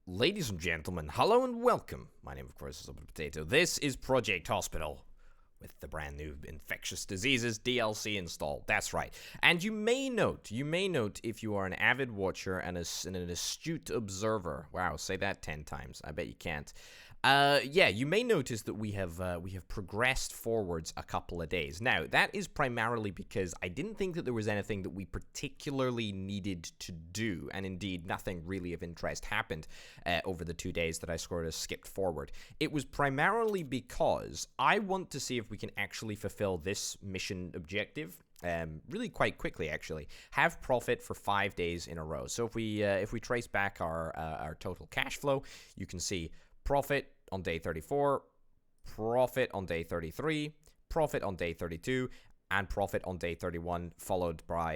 Ladies and gentlemen, hello and welcome. My name, of course, is Open Potato. This is Project Hospital with the brand new Infectious Diseases DLC installed. That's right. And you may note if you are an avid watcher and an astute observer. Wow, say that 10 times. I bet you can't. You may notice that we have progressed forwards a couple of days. Now, that is primarily because I didn't think that there was anything that we particularly needed to do, and indeed, nothing really of interest happened over the 2 days that I sort of skipped forward. It was primarily because I want to see if we can actually fulfill this mission objective. Really quite quickly, actually. Have profit for 5 days in a row. So if we trace back our total cash flow, you can see profit on day 34, profit on day 33, profit on day 32, and profit on day 31, followed by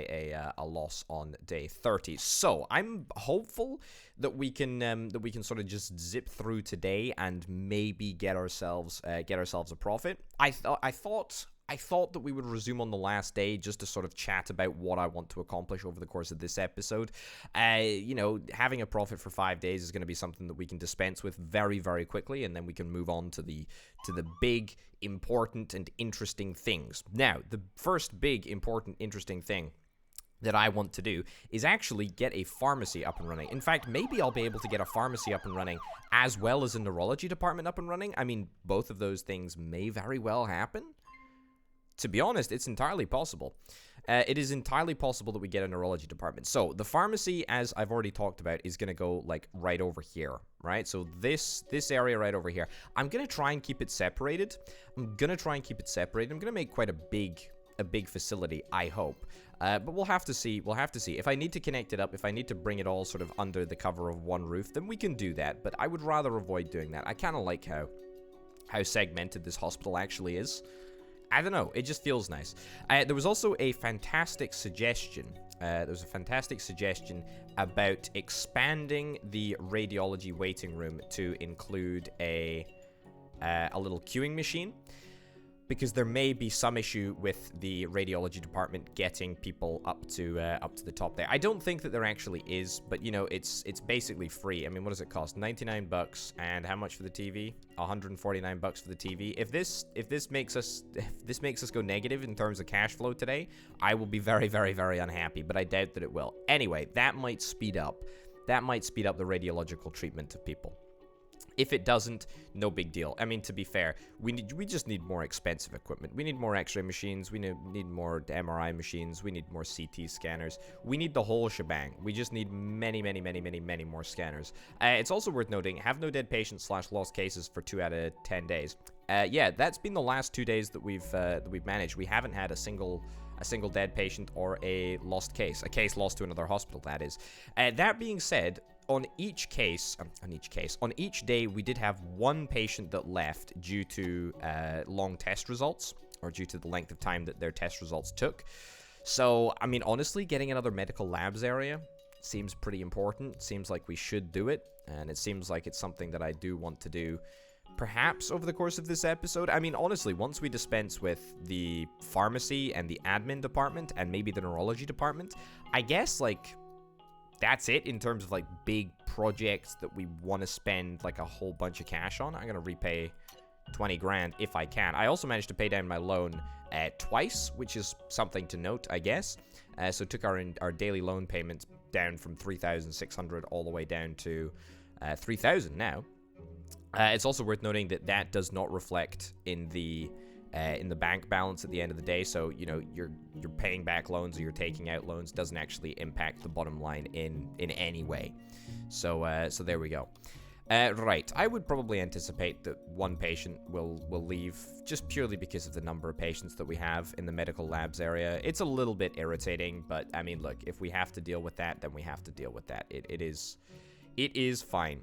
a loss on day 30. So I'm hopeful that we can sort of just zip through today and maybe get ourselves a profit. I thought that we would resume on the last day just to sort of chat about what I want to accomplish over the course of this episode. Having a profit for 5 days is going to be something that we can dispense with very, very quickly, and then we can move on to the big, important, and interesting things. Now, the first big, important, interesting thing that I want to do is actually get a pharmacy up and running. In fact, maybe I'll be able to get a pharmacy up and running as well as a neurology department up and running. I mean, both of those things may very well happen. To be honest, it's entirely possible. It is entirely possible that we get a neurology department. So the pharmacy, as I've already talked about, is going to go like right over here, right? So this area right over here. I'm going to try and keep it separated. I'm going to make quite a big facility, I hope. But we'll have to see. If I need to connect it up, if I need to bring it all sort of under the cover of one roof, then we can do that. But I would rather avoid doing that. I kind of like how segmented this hospital actually is. I don't know. It just feels nice. There was also a fantastic suggestion. About expanding the radiology waiting room to include a little queuing machine, because there may be some issue with the radiology department getting people up to the top there. I don't think that there actually is, but you know, it's basically free. I mean, what does it cost? $99, and how much for the TV? $149 for the TV. If this makes us go negative in terms of cash flow today, I will be very, very, very unhappy. But I doubt that it will. Anyway, that might speed up the radiological treatment of people. If it doesn't, no big deal. I mean, to be fair, we just need more expensive equipment. We need more X-ray machines. We need more MRI machines. We need more CT scanners. We need the whole shebang. We just need many, many, many, many, many more scanners. It's also worth noting, have no dead patients / lost cases for 2 out of 10 days. Yeah, that's been the last 2 days that we've managed. We haven't had a single dead patient or a case lost to another hospital, that is. That being said, on each day, we did have one patient that left due to long test results, or due to the length of time that their test results took. So, I mean, honestly, getting another medical labs area seems pretty important. Seems like we should do it, and it seems like it's something that I do want to do, perhaps over the course of this episode. I mean, honestly, once we dispense with the pharmacy and the admin department and maybe the neurology department, I guess, like, that's it in terms of, like, big projects that we want to spend, like, a whole bunch of cash on. I'm going to repay 20 grand if I can. I also managed to pay down my loan twice, which is something to note, I guess. So took our daily loan payments down from 3,600 all the way down to 3,000 now. It's also worth noting that does not reflect in the bank balance at the end of the day. So, you know, you're paying back loans or you're taking out loans doesn't actually impact the bottom line in any way. So there we go. Right, I would probably anticipate that one patient will leave just purely because of the number of patients that we have in the medical labs area. It's a little bit irritating, but I mean, look, if we have to deal with that, then we have to deal with that. It is fine.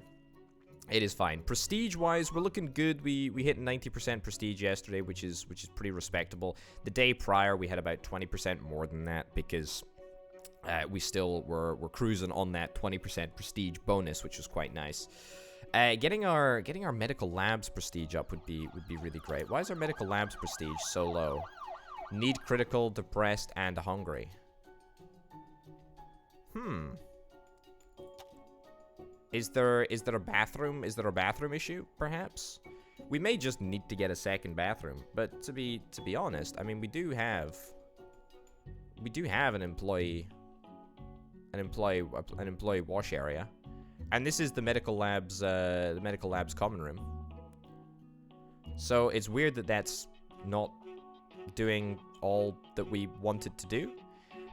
It is fine. Prestige-wise, we're looking good. We hit 90% prestige yesterday, which is pretty respectable. The day prior, we had about 20% more than that because we still were cruising on that 20% prestige bonus, which was quite nice. Getting our medical labs prestige up would be really great. Why is our medical labs prestige so low? Need critical, depressed, and hungry. Is there a bathroom? Is there a bathroom issue, perhaps? We may just need to get a second bathroom, but to be honest, I mean, we do have an employee wash area, and this is the medical lab's common room. So it's weird that that's not doing all that we wanted to do.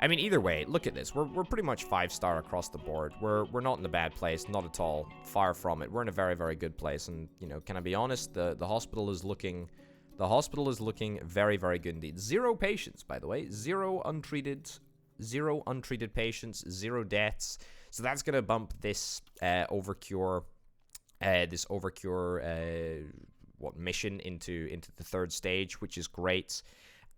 I mean, either way, look at this. We're pretty much 5-star across the board. We're not in a bad place, not at all. Far from it. We're in a very, very good place. And, you know, can I be honest? The hospital is looking very, very good indeed. 0 patients, by the way. 0 untreated patients, 0 deaths. So that's gonna bump this overcure mission into the 3rd stage, which is great.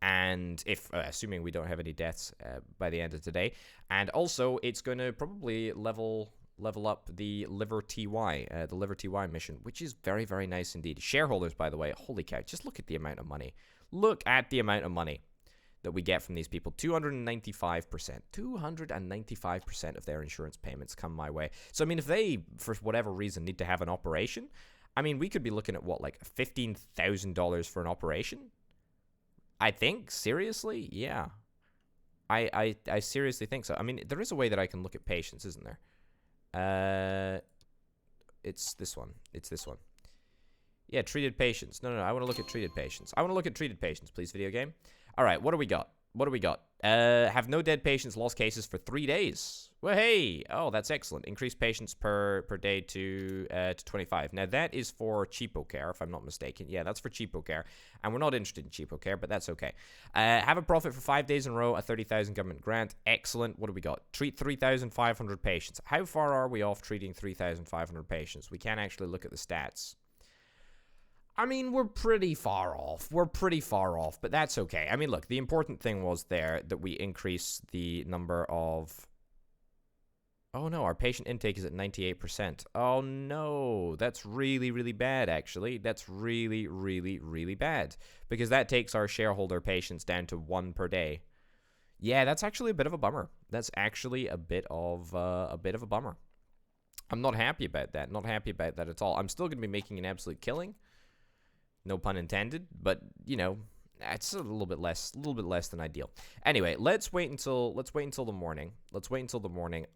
And if assuming we don't have any deaths by the end of today, and also it's going to probably level up the liver TY mission, which is very, very nice indeed. Shareholders, by the way, holy cow, just look at the amount of money. Look at the amount of money that we get from these people. 295% of their insurance payments come my way. So I mean, if they for whatever reason need to have an operation, I mean, we could be looking at what, like $15,000 for an operation. I think, seriously? Yeah. I seriously think so. I mean, there is a way that I can look at patients, isn't there? It's this one. It's this one. Yeah, treated patients. No, I want to look at treated patients. I want to look at treated patients, please, video game. All right, what do we got? Have no dead patients, lost cases for 3 days. Well, hey. Oh, that's excellent. Increased patients per day to 25. Now, that is for cheapo care, if I'm not mistaken. Yeah, that's for cheapo care. And we're not interested in cheapo care, but that's okay. Have a profit for 5 days in a row, a 30,000 government grant. Excellent. What do we got? Treat 3,500 patients. How far are we off treating 3,500 patients? We can't actually look at the stats. I mean, we're pretty far off. But that's okay. I mean, look, the important thing was there that we increase the number of... Oh, no, our patient intake is at 98%. Oh, no, that's really, really bad, actually. That's really, really, really bad. Because that takes our shareholder patients down to 1 per day. Yeah, that's actually a bit of a bummer. That's actually a bit of a bummer. I'm not happy about that. Not happy about that at all. I'm still going to be making an absolute killing. No pun intended, but you know, it's a little bit less than ideal. Anyway, let's wait until the morning.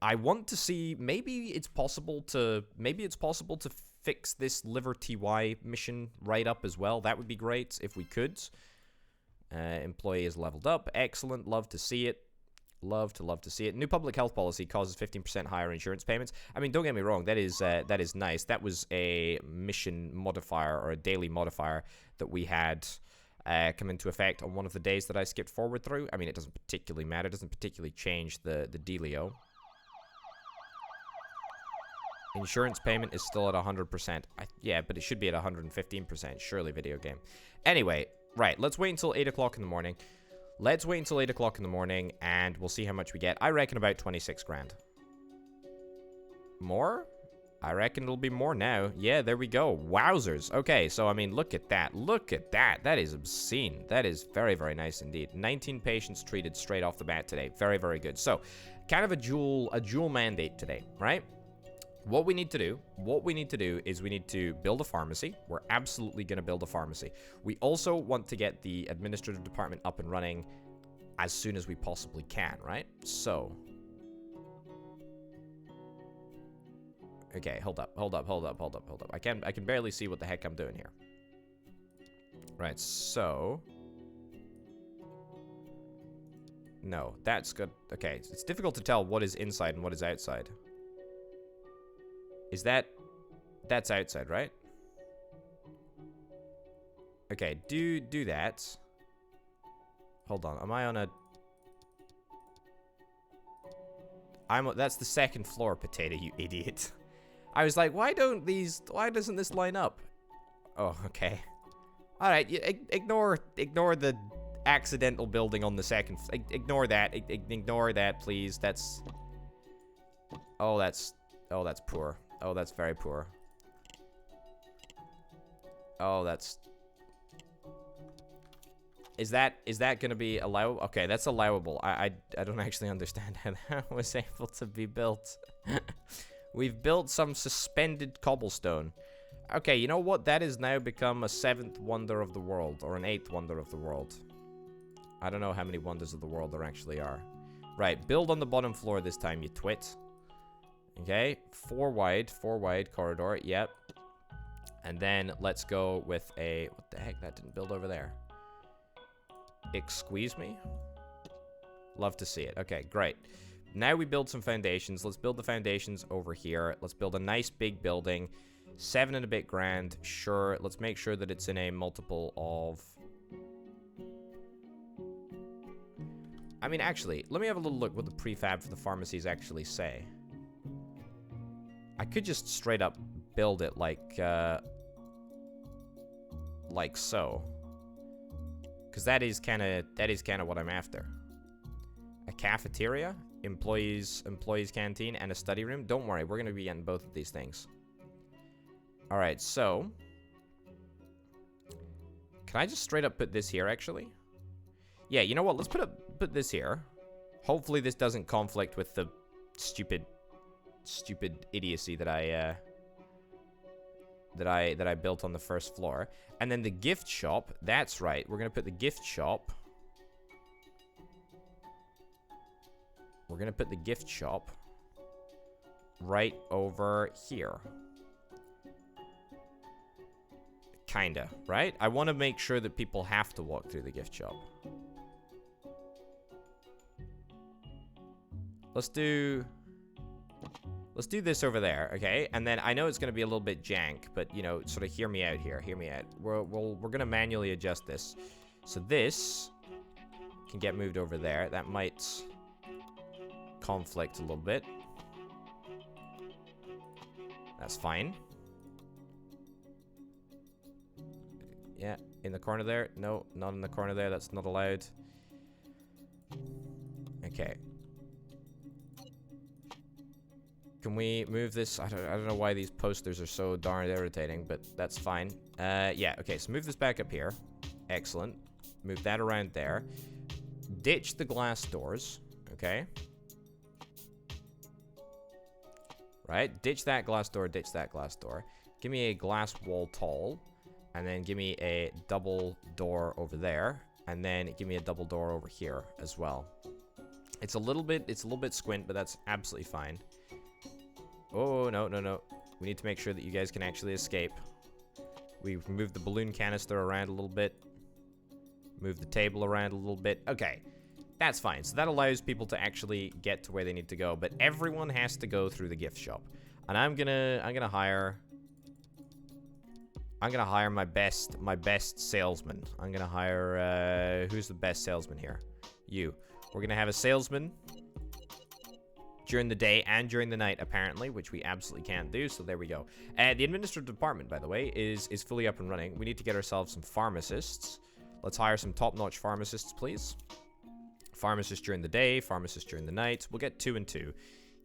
I want to see maybe it's possible to fix this liver TY mission right up as well. That would be great if we could. Employee is leveled up. Excellent. Love to see it. Love to see it. New public health policy causes 15% higher insurance payments. I mean, don't get me wrong. That is nice. That was a mission modifier or a daily modifier that we had come into effect on one of the days that I skipped forward through. I mean, it doesn't particularly matter. It doesn't particularly change the dealio. Insurance payment is still at 100%. Yeah, but it should be at 115%. Surely, video game. Anyway, right. Let's wait until 8 o'clock in the morning. And we'll see how much we get. I reckon about 26 grand. More? I reckon it'll be more now. Yeah, there we go. Wowzers. Okay, so, I mean, look at that. That is obscene. That is very, very nice indeed. 19 patients treated straight off the bat today. Very, very good. So, kind of a dual mandate today, right? What we need to do is we need to build a pharmacy. We're absolutely going to build a pharmacy. We also want to get the administrative department up and running as soon as we possibly can, right? So. Okay, hold up. I can barely see what the heck I'm doing here. Right, so. No, that's good. Okay, it's difficult to tell what is inside and what is outside. Is that's outside, right? Okay, do that. Hold on, am I on a... that's the second floor, Potato, you idiot. I was like, why doesn't this line up? Oh, okay. Alright, ignore the accidental building on the second... Ignore that, ignore that, please. That's poor. Oh, that's very poor. Oh, that's... Is that gonna be allowable? Okay, that's allowable. I don't actually understand how that was able to be built. We've built some suspended cobblestone. Okay, you know what? That has now become a 7th wonder of the world, or an 8th wonder of the world. I don't know how many wonders of the world there actually are. Right, build on the bottom floor this time, you twit. Okay, 4 wide corridor, yep. And then let's go with a... What the heck? That didn't build over there. Excuse me? Love to see it. Okay, great. Now we build some foundations. Let's build the foundations over here. Let's build a nice big building. 7 and a bit grand. Sure. Let's make sure that it's in a multiple of... I mean, actually, let me have a little look what the prefab for the pharmacies actually say. I could just straight up build it like so. Because that is kind of what I'm after. A cafeteria, employees canteen, and a study room. Don't worry, we're gonna be getting both of these things. All right, so can I just straight up put this here? Actually, yeah. You know what? Let's put this here. Hopefully, this doesn't conflict with the stupid idiocy that I built on the first floor. And then the gift shop. That's right. We're gonna put the gift shop. We're gonna put the gift shop right over here. Kinda, right? I want to make sure that people have to walk through the gift shop. Let's do this over there, okay? And then I know it's gonna be a little bit jank, but you know, sort of hear me out here. Hear me out. We're gonna manually adjust this. So this can get moved over there. That might conflict a little bit. That's fine. Yeah, in the corner there. No, not in the corner there. That's not allowed. Okay. Can we move this? I don't know why these posters are so darn irritating, but that's fine. Yeah, okay, so move this back up here. Excellent. Move that around there. Ditch the glass doors, okay? Right, ditch that glass door, ditch that glass door. Give me a glass wall tall, and then give me a double door over there, and then give me a double door over here as well. It's a little bit squint, but that's absolutely fine. Oh, no. We need to make sure that you guys can actually escape. We've moved the balloon canister around a little bit. Move the table around a little bit. Okay, that's fine. So that allows people to actually get to where they need to go. But everyone has to go through the gift shop. And I'm gonna hire my best salesman. I'm gonna hire who's the best salesman here? You. We're gonna have a salesman during the day and during the night, apparently, which we absolutely can't do, so there we go. The administrative department, by the way, is fully up and running. We need to get ourselves some pharmacists. Let's hire some top-notch pharmacists, please. Pharmacists during the day, pharmacists during the night. We'll get 2 and 2.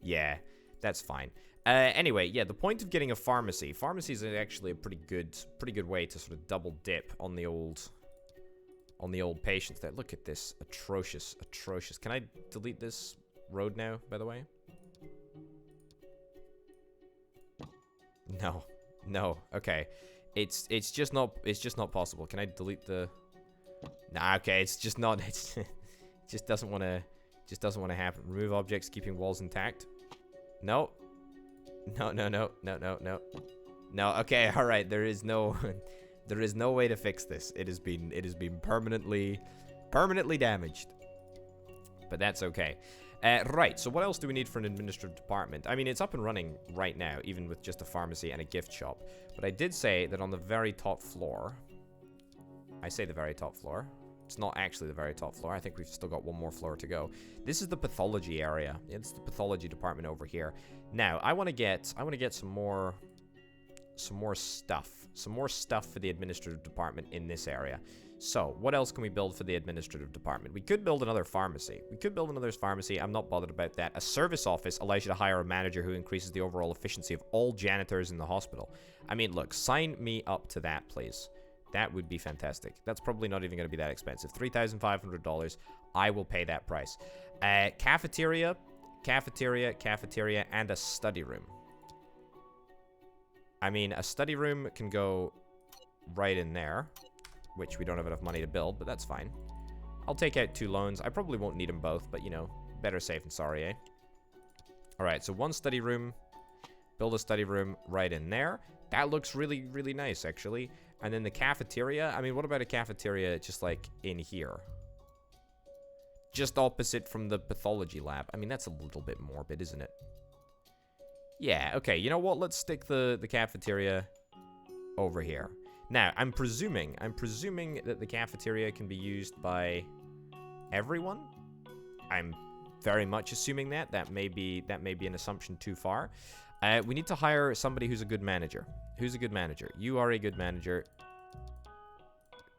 Yeah, that's fine. Anyway, yeah, the point of getting a pharmacy. Pharmacies are actually a pretty good way to sort of double dip on the old patients there. Look at this. Atrocious. Can I delete this road now, by the way? No. Okay. It's just not possible. Can I delete the... Nah, okay, it's just not... it just doesn't want to happen. Remove objects, keeping walls intact. No. No, okay, alright, there is no way to fix this. It has been permanently damaged. But that's okay. Right, so what else do we need for an administrative department? I mean, it's up and running right now, even with just a pharmacy and a gift shop. But I did say that on the very top floor... I say the very top floor. It's not actually the very top floor. I think we've still got one more floor to go. This is the pathology area. It's the pathology department over here. Now, I want to get some more stuff for the administrative department in this area. So, what else can we build for the administrative department? We could build another pharmacy. I'm not bothered about that. A service office allows you to hire a manager who increases the overall efficiency of all janitors in the hospital. I mean, look, sign me up to that, please. That would be fantastic. That's probably not even going to be that expensive. $3,500. I will pay that price. Cafeteria, and a study room. I mean, a study room can go right in there, which we don't have enough money to build, but that's fine. I'll take out 2 loans. I probably won't need them both, but, you know, better safe than sorry, eh? Alright, so 1 study room. Build a study room right in there. That looks really, really nice, actually. And then the cafeteria. I mean, what about a cafeteria just, like, in here? Just opposite from the pathology lab. I mean, that's a little bit morbid, isn't it? Yeah, okay. You know what? Let's stick the cafeteria over here. Now, I'm presuming that the cafeteria can be used by everyone. I'm very much assuming that. That may be an assumption too far. We need to hire somebody who's a good manager. Who's a good manager? You are a good manager.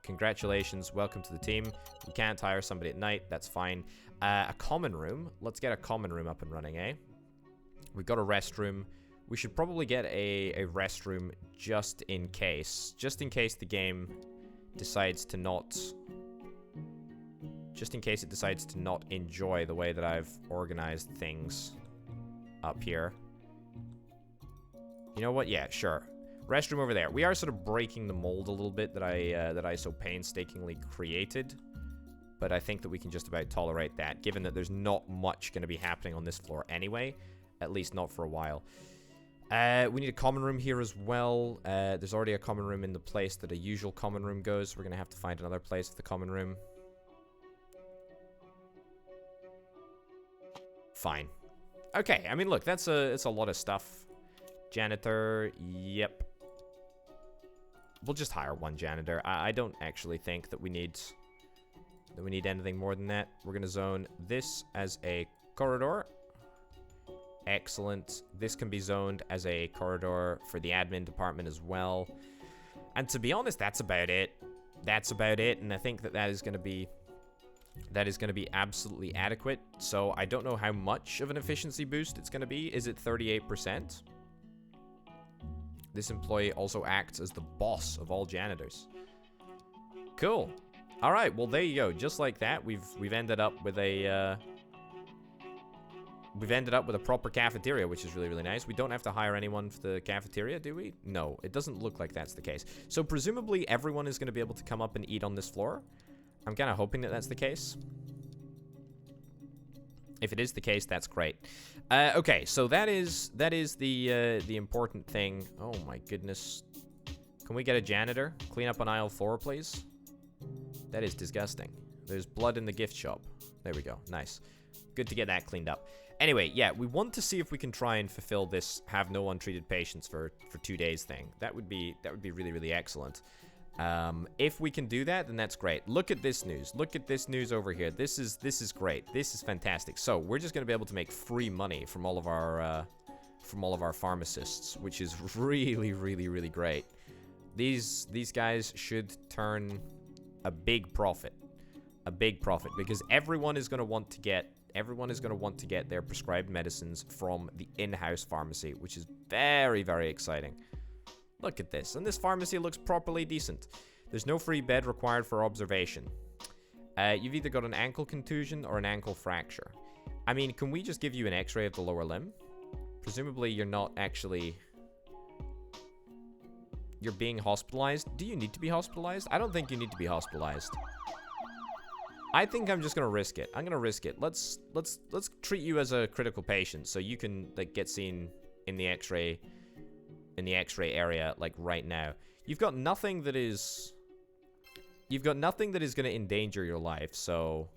Congratulations. Welcome to the team. We can't hire somebody at night. That's fine. A common room. Let's get a common room up and running, eh? We've got a restroom. We should probably get a restroom just in case. Just in case the game decides to not... Just in case it decides to not enjoy the way that I've organized things up here. You know what? Yeah, sure. Restroom over there. We are sort of breaking the mold a little bit that I so painstakingly created. But I think that we can just about tolerate that, given that there's not much going to be happening on this floor anyway. At least not for a while. We need a common room here as well. There's already a common room in the place that a usual common room goes. We're going to have to find another place for the common room. Fine. Okay, I mean, look, it's a lot of stuff. Janitor, yep. We'll just hire 1 janitor. I don't actually think that we need anything more than that. We're going to zone this as a corridor. Excellent. This can be zoned as a corridor for the admin department as well. And to be honest, that's about it. That's about it. And I think that is going to be absolutely adequate. So I don't know how much of an efficiency boost it's going to be. Is it 38%? This employee also acts as the boss of all janitors. Cool. All right. Well, there you go. Just like that, we've ended up with a proper cafeteria, which is really, really nice. We don't have to hire anyone for the cafeteria, do we? No, it doesn't look like that's the case. So presumably everyone is going to be able to come up and eat on this floor. I'm kind of hoping that that's the case. If it is the case, that's great. Okay, so that is the important thing. Oh my goodness. Can we get a janitor? Clean up on aisle 4, please. That is disgusting. There's blood in the gift shop. There we go. Nice. Good to get that cleaned up. Anyway, yeah, we want to see if we can try and fulfill this have no untreated patients for 2 days thing. That would be really, really excellent. If we can do that, then that's great. Look at this news. Look at this news over here. This is great. This is fantastic. So we're just going to be able to make free money from all of our pharmacists, which is really, really, really great. These guys should turn a big profit, because everyone is going to want to get their prescribed medicines from the in-house pharmacy, which is very, very exciting. Look at this. And this pharmacy looks properly decent. There's no free bed required for observation. You've either got an ankle contusion or an ankle fracture. I mean, can we just give you an x-ray of the lower limb? Presumably you're not actually... You're being hospitalized? Do you need to be hospitalized? I don't think you need to be hospitalized. I think I'm just gonna risk it. I'm gonna risk it. Let's treat you as a critical patient so you can, like, get seen in the x-ray area, like, right now. You've got nothing that is going to endanger your life, so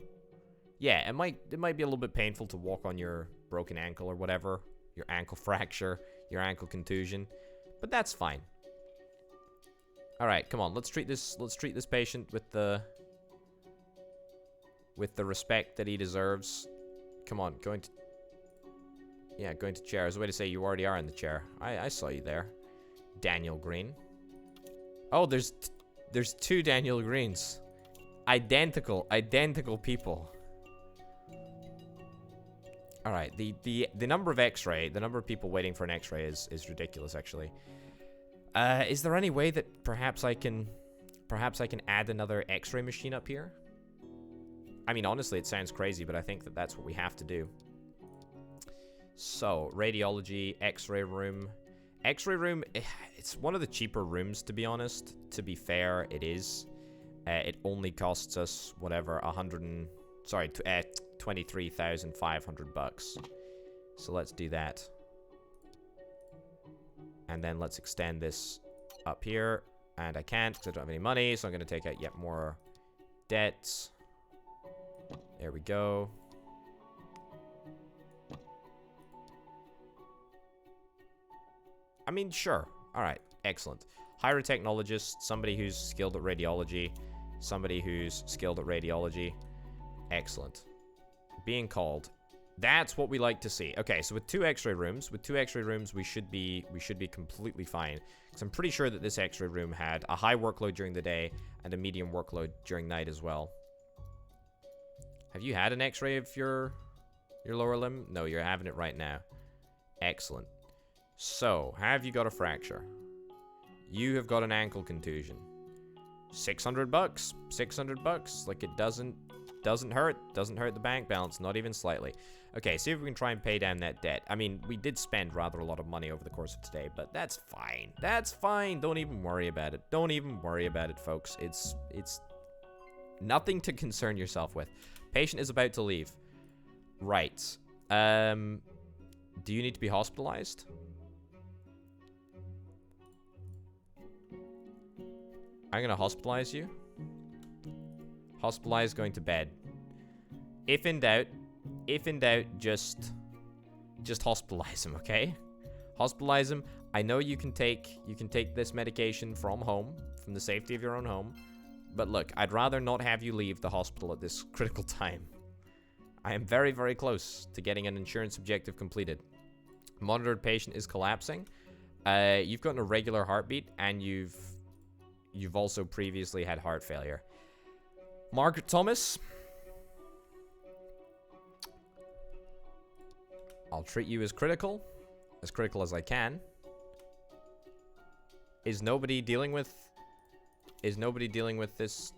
yeah, it might be a little bit painful to walk on your broken ankle or whatever, your ankle fracture, your ankle contusion, but that's fine. All right, come on, let's treat this patient with the respect that he deserves. Come on, go into chair. As a way to say you already are in the chair. I saw you there, Daniel Green. Oh, there's 2 Daniel Greens. Identical people. All right, the number of the number of people waiting for an X-ray is ridiculous, actually. Is there any way that perhaps I can add another X-ray machine up here? I mean, honestly, it sounds crazy, but I think that that's what we have to do. So, radiology, X-ray room. X-ray room, it's one of the cheaper rooms, to be honest. To be fair, it is. It only costs us, whatever, 23,500 bucks. So let's do that. And then let's extend this up here. And I can't because I don't have any money, so I'm going to take out yet more debts. There we go. I mean, sure. All right, excellent. Hire a technologist, somebody who's skilled at radiology, somebody who's skilled at radiology. Excellent. Being called. That's what we like to see. Okay, so with two X-ray rooms, we should be completely fine. Because I'm pretty sure that this X-ray room had a high workload during the day and a medium workload during night as well. Have you had an X-ray of your lower limb? No, you're having it right now. Excellent. So, have you got a fracture? You have got an ankle contusion. 600 bucks. 600 bucks. Like, it doesn't hurt. Doesn't hurt the bank balance, not even slightly. Okay, see if we can try and pay down that debt. I mean, we did spend rather a lot of money over the course of today, but that's fine. That's fine. Don't even worry about it. Don't even worry about it, folks. It's nothing to concern yourself with. Patient is about to leave. Right. Do you need to be hospitalized? I'm gonna hospitalize you. Hospitalize, going to bed. If in doubt, just hospitalize him, okay? Hospitalize him. I know you can take this medication from home, from the safety of your own home. But look, I'd rather not have you leave the hospital at this critical time. I am very, very close to getting an insurance objective completed. Monitored patient is collapsing. You've got an irregular heartbeat, and you've also previously had heart failure. Margaret Thomas. I'll treat you as critical as I can. Is nobody dealing with this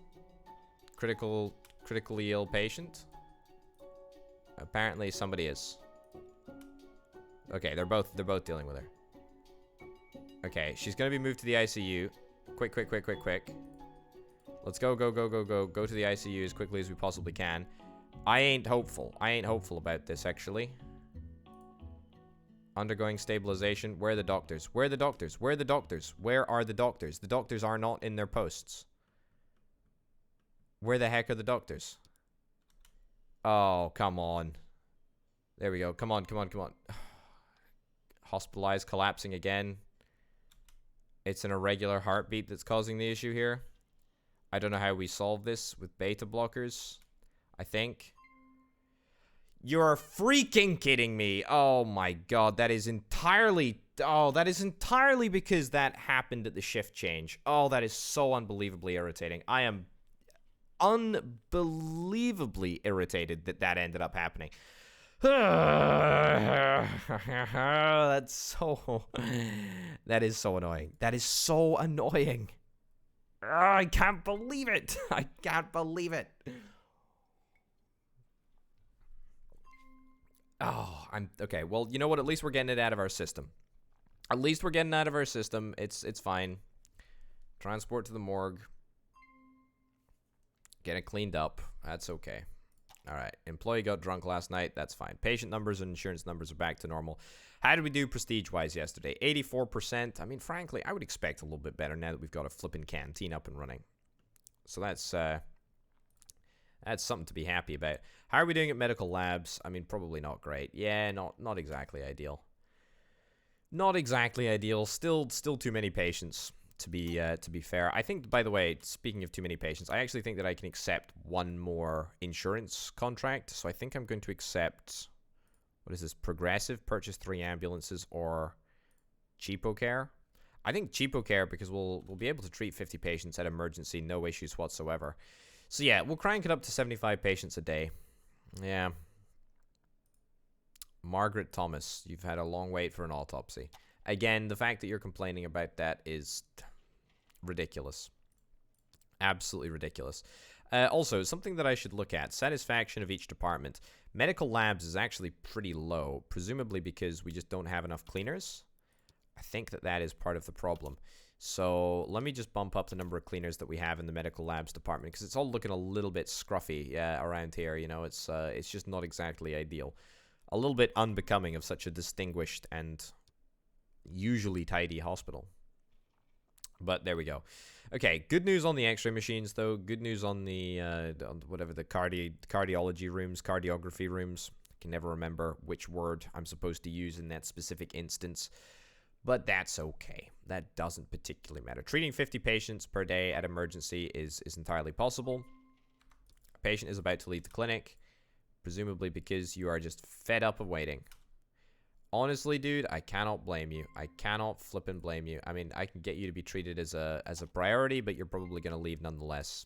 critically ill patient? Apparently somebody is. Okay, they're both dealing with her. Okay, she's gonna be moved to the ICU. Quick. Let's go to the ICU as quickly as we possibly can. I ain't hopeful about this, actually. Undergoing stabilization. Where are the doctors? Where are the doctors? Where are the doctors? Where are the doctors? The doctors are not in their posts. Where the heck are the doctors? Oh, come on. There we go. Come on. Hospitalized, collapsing again. It's an irregular heartbeat that's causing the issue here. I don't know how we solve this with beta blockers. I think. You're freaking kidding me. Oh my god, that is entirely because that happened at the shift change. Oh, that is so unbelievably irritating. I am unbelievably irritated that ended up happening. That is so annoying. That is so annoying. I can't believe it. I can't believe it. Oh, okay. Well, you know what? At least we're getting it out of our system. It's fine. Transport to the morgue. Get it cleaned up. That's okay. All right. Employee got drunk last night. That's fine. Patient numbers and insurance numbers are back to normal. How did we do prestige-wise yesterday? 84%. I mean, frankly, I would expect a little bit better now that we've got a flipping canteen up and running. So that's something to be happy about. How are we doing at medical labs? I mean, probably not great. Yeah, not exactly ideal. Not exactly ideal. Still too many patients to be fair. I think, by the way, speaking of too many patients, I actually think that I can accept one more insurance contract. So I think I'm going to accept, what is this? Progressive, purchase 3 ambulances, or cheapo care. I think cheapo care because we'll be able to treat 50 patients at emergency, no issues whatsoever. So yeah, we'll crank it up to 75 patients a day. Yeah. Margaret Thomas, you've had a long wait for an autopsy. Again, the fact that you're complaining about that is ridiculous. Absolutely ridiculous. Also, something that I should look at, satisfaction of each department. Medical labs is actually pretty low, presumably because we just don't have enough cleaners. I think that is part of the problem. So let me just bump up the number of cleaners that we have in the medical labs department, because it's all looking a little bit scruffy around here. You know, it's just not exactly ideal. A little bit unbecoming of such a distinguished and usually tidy hospital. But there we go. Okay, good news on the x-ray machines, though. Good news on the, whatever, the cardiology rooms, cardiography rooms. I can never remember which word I'm supposed to use in that specific instance. But that's okay. That doesn't particularly matter. Treating 50 patients per day at emergency is entirely possible. A patient is about to leave the clinic, presumably because you are just fed up of waiting. Honestly, dude, I cannot blame you. I cannot flippin' blame you. I mean, I can get you to be treated as a priority, but you're probably going to leave nonetheless.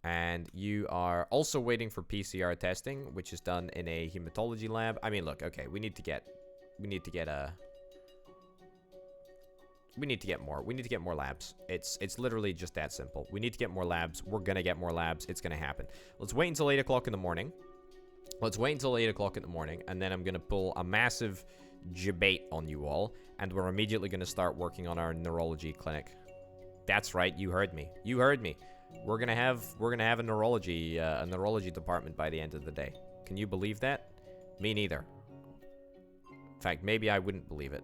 And you are also waiting for PCR testing, which is done in a hematology lab. I mean, look, okay, we need to get more labs. It's literally just that simple. We need to get more labs. We're gonna get more labs. It's gonna happen. Let's wait until 8 o'clock in the morning. And then I'm gonna pull a massive debate on you all, and we're immediately gonna start working on our neurology clinic. That's right, you heard me. We're gonna have a neurology department by the end of the day. Can you believe that? Me neither. In fact, maybe I wouldn't believe it.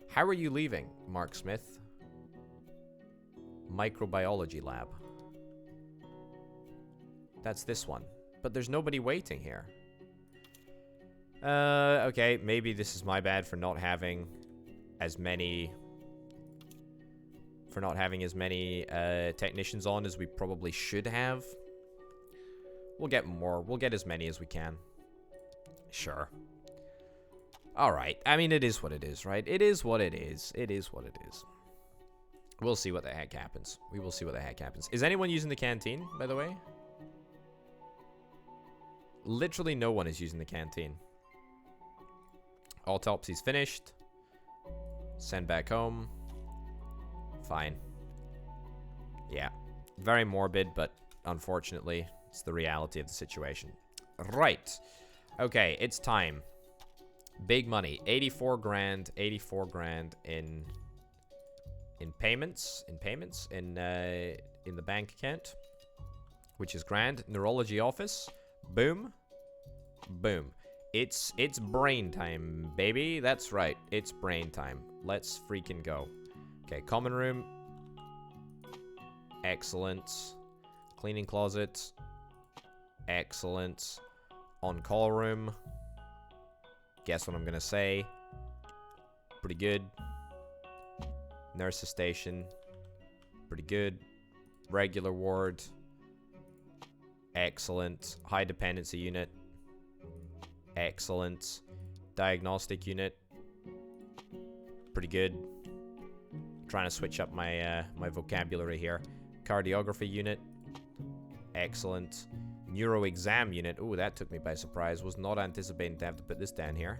How are you leaving, Mark Smith? Microbiology lab. That's this one. But there's nobody waiting here. Okay, maybe this is my bad for not having as many technicians on as we probably should have. We'll get more. We'll get as many as we can. Sure. Alright, I mean, it is what it is, right? It is what it is. It is what it is. We'll see what the heck happens. We will see what the heck happens. Is anyone using the canteen, by the way? Literally no one is using the canteen. Autopsy's finished. Send back home. Fine. Yeah. Very morbid, but unfortunately, it's the reality of the situation. Right. Okay, it's time. Big money. 84 grand. 84 grand in payments. In the bank account. Which is grand. Neurology office. Boom. Boom. It's brain time, baby. That's right. It's brain time. Let's freaking go. Okay, common room. Excellent. Cleaning closet. Excellent. On-call room. Guess what I'm gonna say. Pretty good. Nurse's station. Pretty good. Regular ward. Excellent. High dependency unit. Excellent. Diagnostic unit. Pretty good. Trying to switch up my my vocabulary here. Cardiography unit. Excellent. Neuro exam unit. Ooh, that took me by surprise. Was not anticipating to have to put this down here.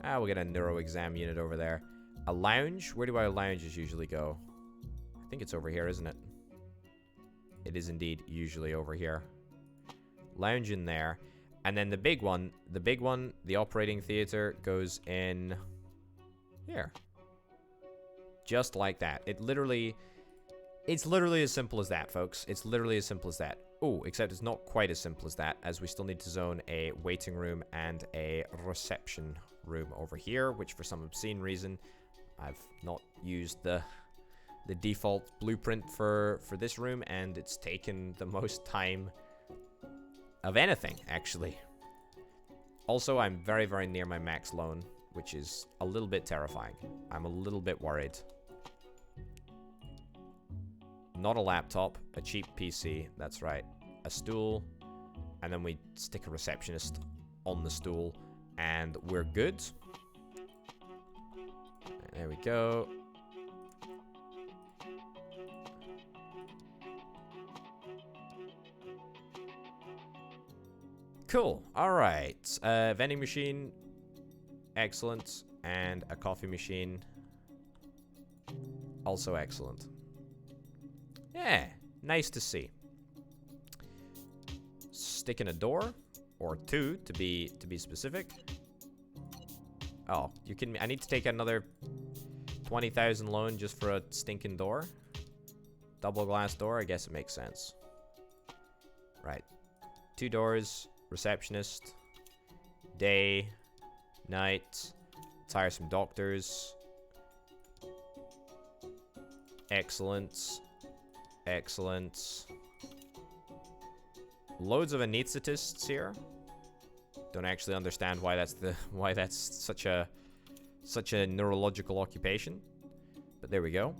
We'll get a neuro exam unit over there. A lounge? Where do our lounges usually go? I think it's over here, isn't it? It is indeed usually over here. Lounge in there. And then the big one, the operating theater, goes in here. Just like that. It's literally as simple as that, folks. It's literally as simple as that. Oh, except it's not quite as simple as that, as we still need to zone a waiting room and a reception room over here, which for some obscene reason, I've not used the default blueprint for this room, and it's taken the most time of anything, actually. Also, I'm very, very near my max loan, which is a little bit terrifying. I'm a little bit worried. Not a laptop, a cheap PC, that's right. A stool, and then we stick a receptionist on the stool, and we're good. There we go. Cool. All right. Vending machine. Excellent. And a coffee machine. Also excellent. Yeah. Nice to see. Stick in a door. Or two, to be specific. Oh, you kidding me? I need to take another 20,000 loan just for a stinking door? Double glass door? I guess it makes sense. Right. 2 doors. Receptionist. Day. Night. Let's hire some doctors. Excellent. Excellent. Loads of anesthetists here. Don't actually understand why that's such a neurological occupation. But there we go.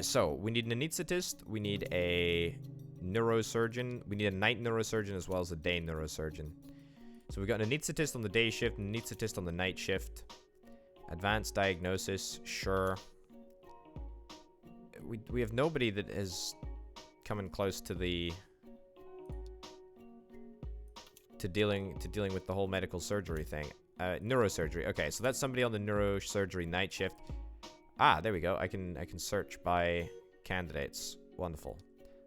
So we need an anesthetist, we need a neurosurgeon, we need a night neurosurgeon as well as a day neurosurgeon. So we got an anesthetist on the day shift, an anesthetist on the night shift. Advanced diagnosis, sure. We have nobody that is coming close to dealing with the whole medical surgery thing. Neurosurgery. Okay, so that's somebody on the neurosurgery night shift. Ah, there we go. I can search by candidates. Wonderful.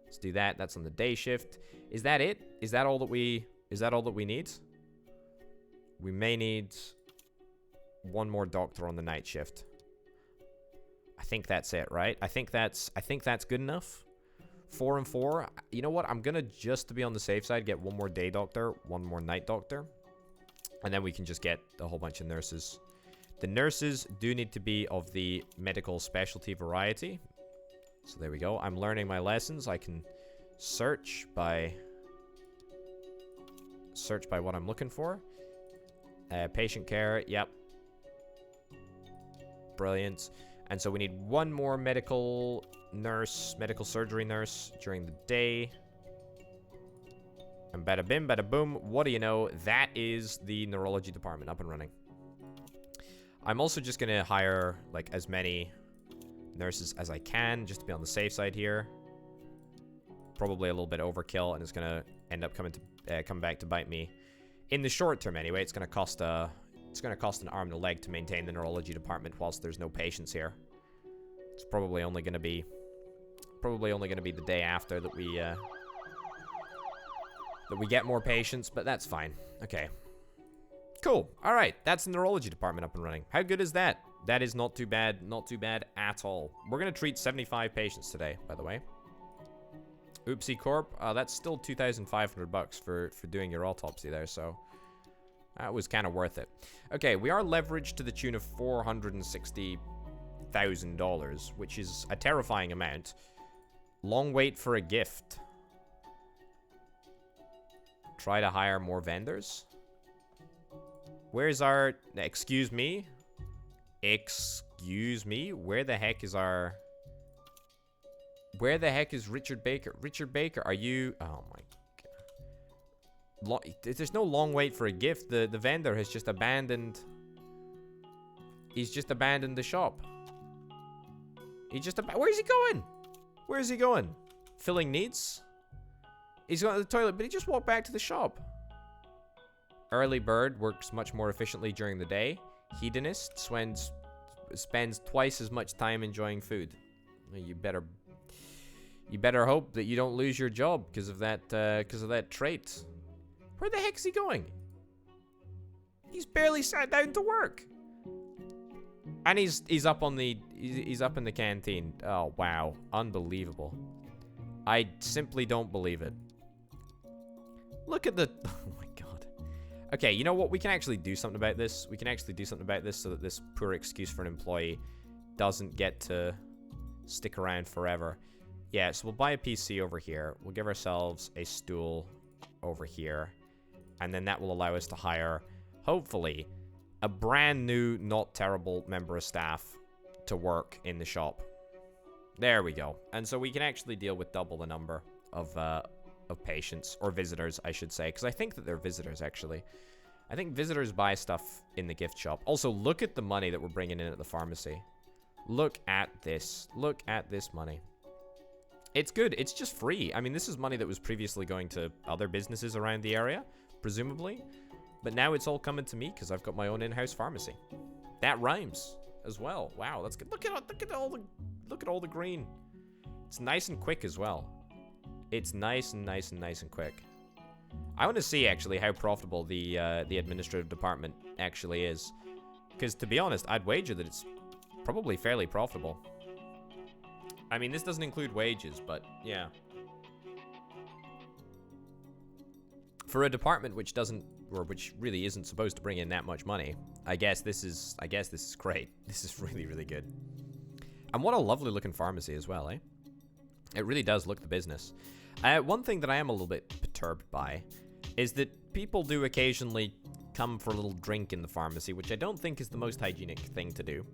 Let's do that. That's on the day shift. Is that it? Is that all that we need? We may need one more doctor on the night shift. I think that's it, right? I think that's good enough. 4 and 4. You know what? I'm gonna, just to be on the safe side, get one more day doctor, one more night doctor, and then we can just get a whole bunch of nurses. The nurses do need to be of the medical specialty variety. So there we go. I'm learning my lessons. I can search by what I'm looking for. Patient care. Yep. Brilliant. And so we need one more medical surgery nurse during the day. And bada bim, bada boom. What do you know? That is the neurology department up and running. I'm also just going to hire, like, as many nurses as I can, just to be on the safe side here. Probably a little bit overkill, and it's going to end up come back to bite me. In the short term, anyway, it's going to cost an arm and a leg to maintain the neurology department whilst there's no patients here. It's probably only going to be the day after that we get more patients, but that's fine. Okay. Cool. All right, that's the neurology department up and running. How good is that? That is not too bad. Not too bad at all. We're going to treat 75 patients today, by the way. Oopsie Corp. That's still $2,500 for doing your autopsy there, so that was kind of worth it. Okay, we are leveraged to the tune of $460,000, which is a terrifying amount. Long wait for a gift. Try to hire more vendors. Where's our... Excuse me? Excuse me? Where the heck is our... Where the heck is Richard Baker? Richard Baker, are you... Oh my god. There's no long wait for a gift. The vendor has just abandoned... He's just abandoned the shop. Where is he going? Where is he going? Filling needs? He's going to the toilet, but he just walked back to the shop. Early bird works much more efficiently during the day. Hedonist spends twice as much time enjoying food. You better hope that you don't lose your job because of that trait. Where the heck is he going? He's barely sat down to work. And he's up in the canteen. Oh wow, unbelievable. I simply don't believe it. Look at the... Oh my god. Okay, you know what? We can actually do something about this. We can actually do something about this so that this poor excuse for an employee doesn't get to stick around forever. Yeah, so we'll buy a PC over here. We'll give ourselves a stool over here. And then that will allow us to hire, hopefully, a brand new, not terrible member of staff to work in the shop. There we go. And so we can actually deal with double the number of patients, or visitors, I should say, because I think that they're visitors, actually. I think visitors buy stuff in the gift shop. Also, look at the money that we're bringing in at the pharmacy. Look at this. Look at this money. It's good. It's just free. I mean, this is money that was previously going to other businesses around the area, presumably. But now it's all coming to me because I've got my own in-house pharmacy. That rhymes as well. Wow, that's good. Look at all the green. It's nice and quick as well. It's nice and quick. I want to see actually how profitable the administrative department actually is, because to be honest, I'd wager that it's probably fairly profitable. I mean, this doesn't include wages, but yeah. For a department which doesn't, or which really isn't supposed to bring in that much money, I guess this is great. This is really, really good. And what a lovely looking pharmacy as well, eh? It really does look the business. One thing that I am a little bit perturbed by is that people do occasionally come for a little drink in the pharmacy, which I don't think is the most hygienic thing to do.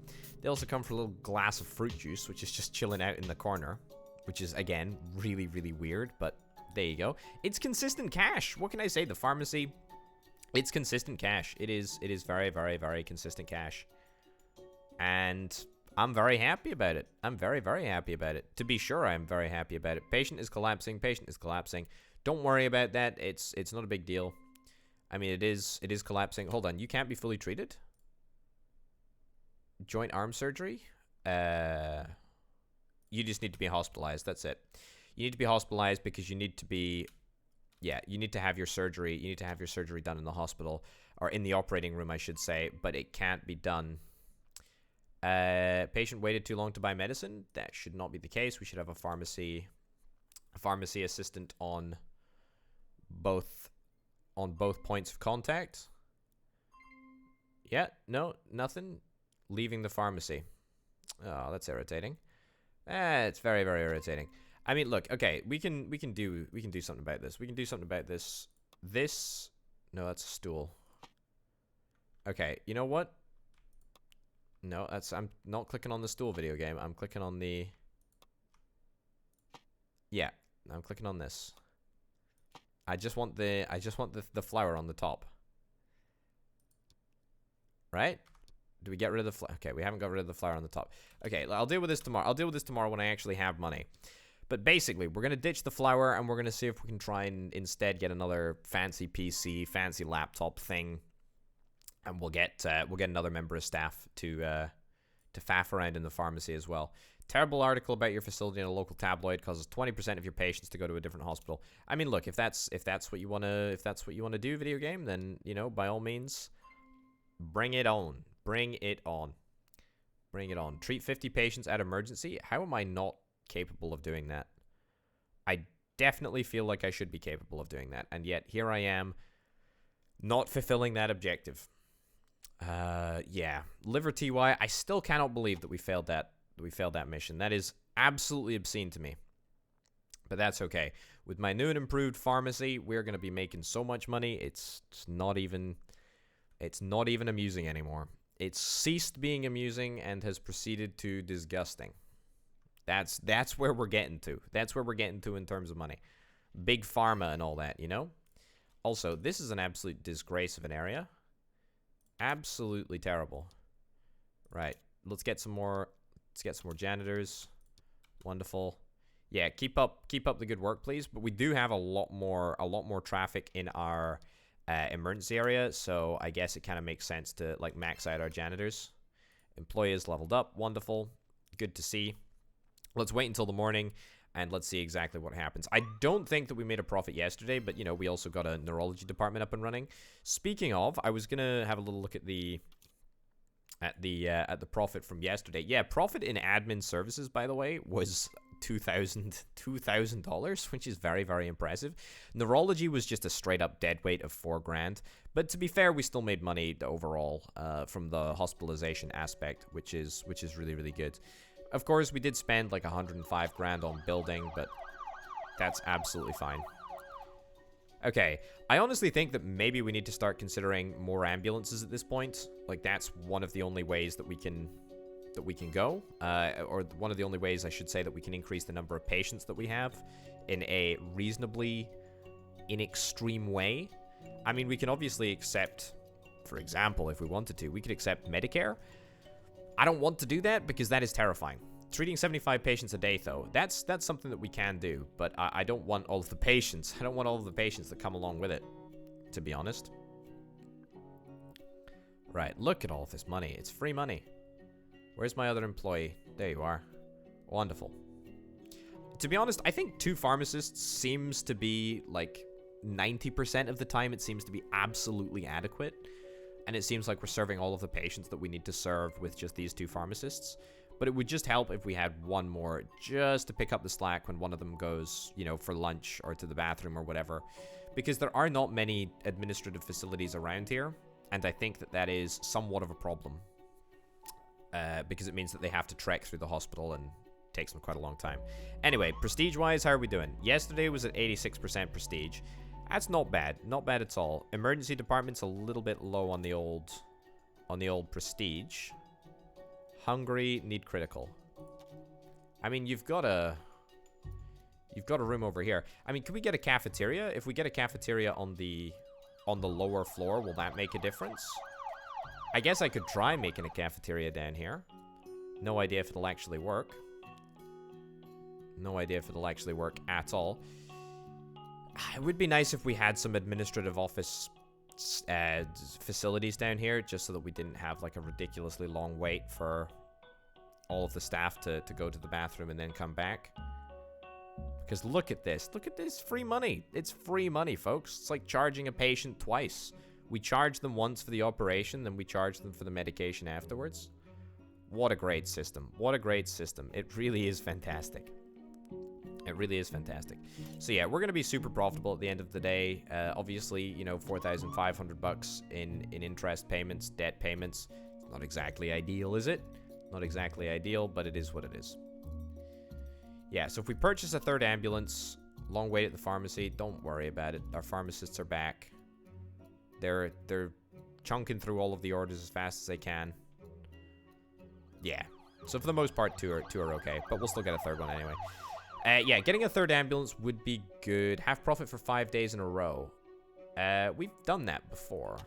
They also come for a little glass of fruit juice, which is just chilling out in the corner, which is, again, really, really weird, but there you go. It's consistent cash. What can I say? The pharmacy, it's consistent cash. It is very, very, very consistent cash. And I'm very happy about it. I'm very, very happy about it. To be sure, I'm very happy about it. Patient is collapsing. Patient is collapsing. Don't worry about that. It's not a big deal. I mean, it is collapsing. Hold on. You can't be fully treated? Joint arm surgery? You just need to be hospitalized. That's it. You need to be hospitalized because you need to be... Yeah, you need to have your surgery. You need to have your surgery done in the hospital. Or in the operating room, I should say. But it can't be done... patient waited too long to buy medicine. That should not be the case. We should have a pharmacy assistant on both points of contact. Yeah, no, nothing. Leaving the pharmacy. Oh, that's irritating. It's very, very irritating. I mean, look, okay, we can do something about this. We can do something about this. No, that's a stool. Okay, you know what? No, I'm not clicking on the stool video game. I'm clicking on the... Yeah, I'm clicking on this. I just want the flower on the top. Right? Do we get rid of the flower? Okay, we haven't got rid of the flower on the top. Okay, I'll deal with this tomorrow. I'll deal with this tomorrow when I actually have money. But basically, we're going to ditch the flower and we're going to see if we can try and instead get another fancy PC, fancy laptop thing. And we'll get another member of staff to faff around in the pharmacy as well. Terrible article about your facility in a local tabloid causes 20% of your patients to go to a different hospital. I mean, look, if that's what you wanna do, video game, then by all means, bring it on. Bring it on. Bring it on. Treat 50 patients at emergency. How am I not capable of doing that? I definitely feel like I should be capable of doing that, and yet here I am, not fulfilling that objective. Yeah, liver TY. I still cannot believe that we failed that mission. That is absolutely obscene to me. But that's okay. With my new and improved pharmacy, we're going to be making so much money. It's not even amusing anymore. It's ceased being amusing and has proceeded to disgusting. That's where we're getting to. That's where we're getting to in terms of money. Big pharma and all that, Also, this is an absolute disgrace of an area. Absolutely terrible. Right. Let's get some more janitors. Wonderful. Yeah, keep up the good work, please. But we do have a lot more traffic in our emergency area, so I guess it kind of makes sense to max out our janitors. Employees leveled up. Wonderful. Good to see. Let's wait until the morning and let's see exactly what happens. I don't think that we made a profit yesterday, but we also got a neurology department up and running. Speaking of, I was gonna have a little look at the profit from yesterday. Yeah, profit in admin services, by the way, was $2,000, which is very, very impressive. Neurology was just a straight up dead weight of $4,000, but to be fair, we still made money overall from the hospitalization aspect, which is really, really good. Of course, we did spend like $105,000 on building, but that's absolutely fine. Okay, I honestly think that maybe we need to start considering more ambulances at this point. Like, that's one of the only ways that we can go, or one of the only ways, I should say, that we can increase the number of patients that we have in a reasonably extreme way. I mean, we can obviously accept, for example, if we wanted to, we could accept Medicare. I don't want to do that because that is terrifying. Treating 75 patients a day, though, that's something that we can do, but I don't want all of the patients. I don't want all of the patients that come along with it, to be honest. Right, look at all of this money. It's free money. Where's my other employee? There you are. Wonderful. To be honest, I think 2 pharmacists seems to be, like, 90% of the time it seems to be absolutely adequate. And it seems like we're serving all of the patients that we need to serve with just these 2 pharmacists. But it would just help if we had one more just to pick up the slack when one of them goes, you know, for lunch or to the bathroom or whatever. Because there are not many administrative facilities around here. And I think that that is somewhat of a problem. Because it means that they have to trek through the hospital and takes them quite a long time. Anyway, prestige-wise, how are we doing? Yesterday was at 86% prestige. That's not bad. Not bad at all. Emergency department's a little bit low on the old prestige. Hungry, need critical. I mean, you've got a room over here. I mean, can we get a cafeteria? If we get a cafeteria on the lower floor, will that make a difference? I guess I could try making a cafeteria down here. No idea if it'll actually work. No idea if it'll actually work at all. It would be nice if we had some administrative office facilities down here, just so that we didn't have like a ridiculously long wait for all of the staff to go to the bathroom and then come back. Because look at this. Look at this. Free money. It's free money, folks. It's like charging a patient twice. We charge them once for the operation, then we charge them for the medication afterwards. What a great system. What a great system. It really is fantastic. It really is fantastic. So yeah, we're going to be super profitable at the end of the day. Obviously, you know, 4,500 bucks in interest payments, debt payments. Not exactly ideal, is it? Not exactly ideal, but it is what it is. Yeah, so if we purchase a 3rd ambulance, long wait at the pharmacy, don't worry about it. Our pharmacists are back. They're chunking through all of the orders as fast as they can. Yeah. So for the most part, two are okay, but we'll still get a 3rd one anyway. Yeah, getting a 3rd ambulance would be good. Half profit for 5 days in a row. We've done that before,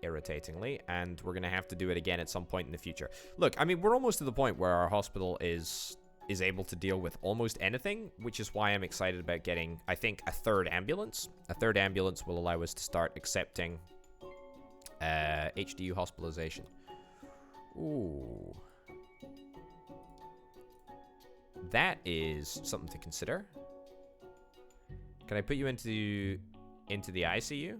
irritatingly, and we're going to have to do it again at some point in the future. Look, I mean, we're almost to the point where our hospital is able to deal with almost anything, which is why I'm excited about getting, I think, a 3rd ambulance. A 3rd ambulance will allow us to start accepting HDU hospitalization. Ooh. That is something to consider. Can I put you into the ICU?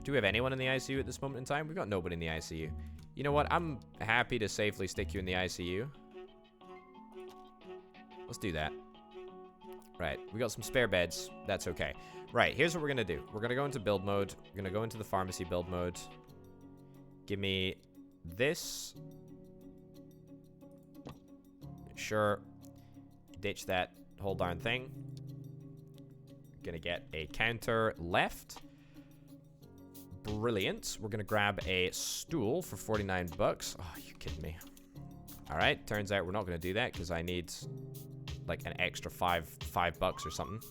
Do we have anyone in the ICU at this moment in time? We've got nobody in the ICU. You know what? I'm happy to safely stick you in the ICU. Let's do that. Right, we got some spare beds. That's okay. Right, here's what we're gonna do. We're gonna go into build mode. We're gonna go into the pharmacy build mode. Give me this. Sure. Ditch that whole darn thing. Gonna get a counter left. Brilliant. We're gonna grab a stool for 49 bucks. Oh, you kidding me? Alright, turns out we're not gonna do that because I need like an extra five bucks or something.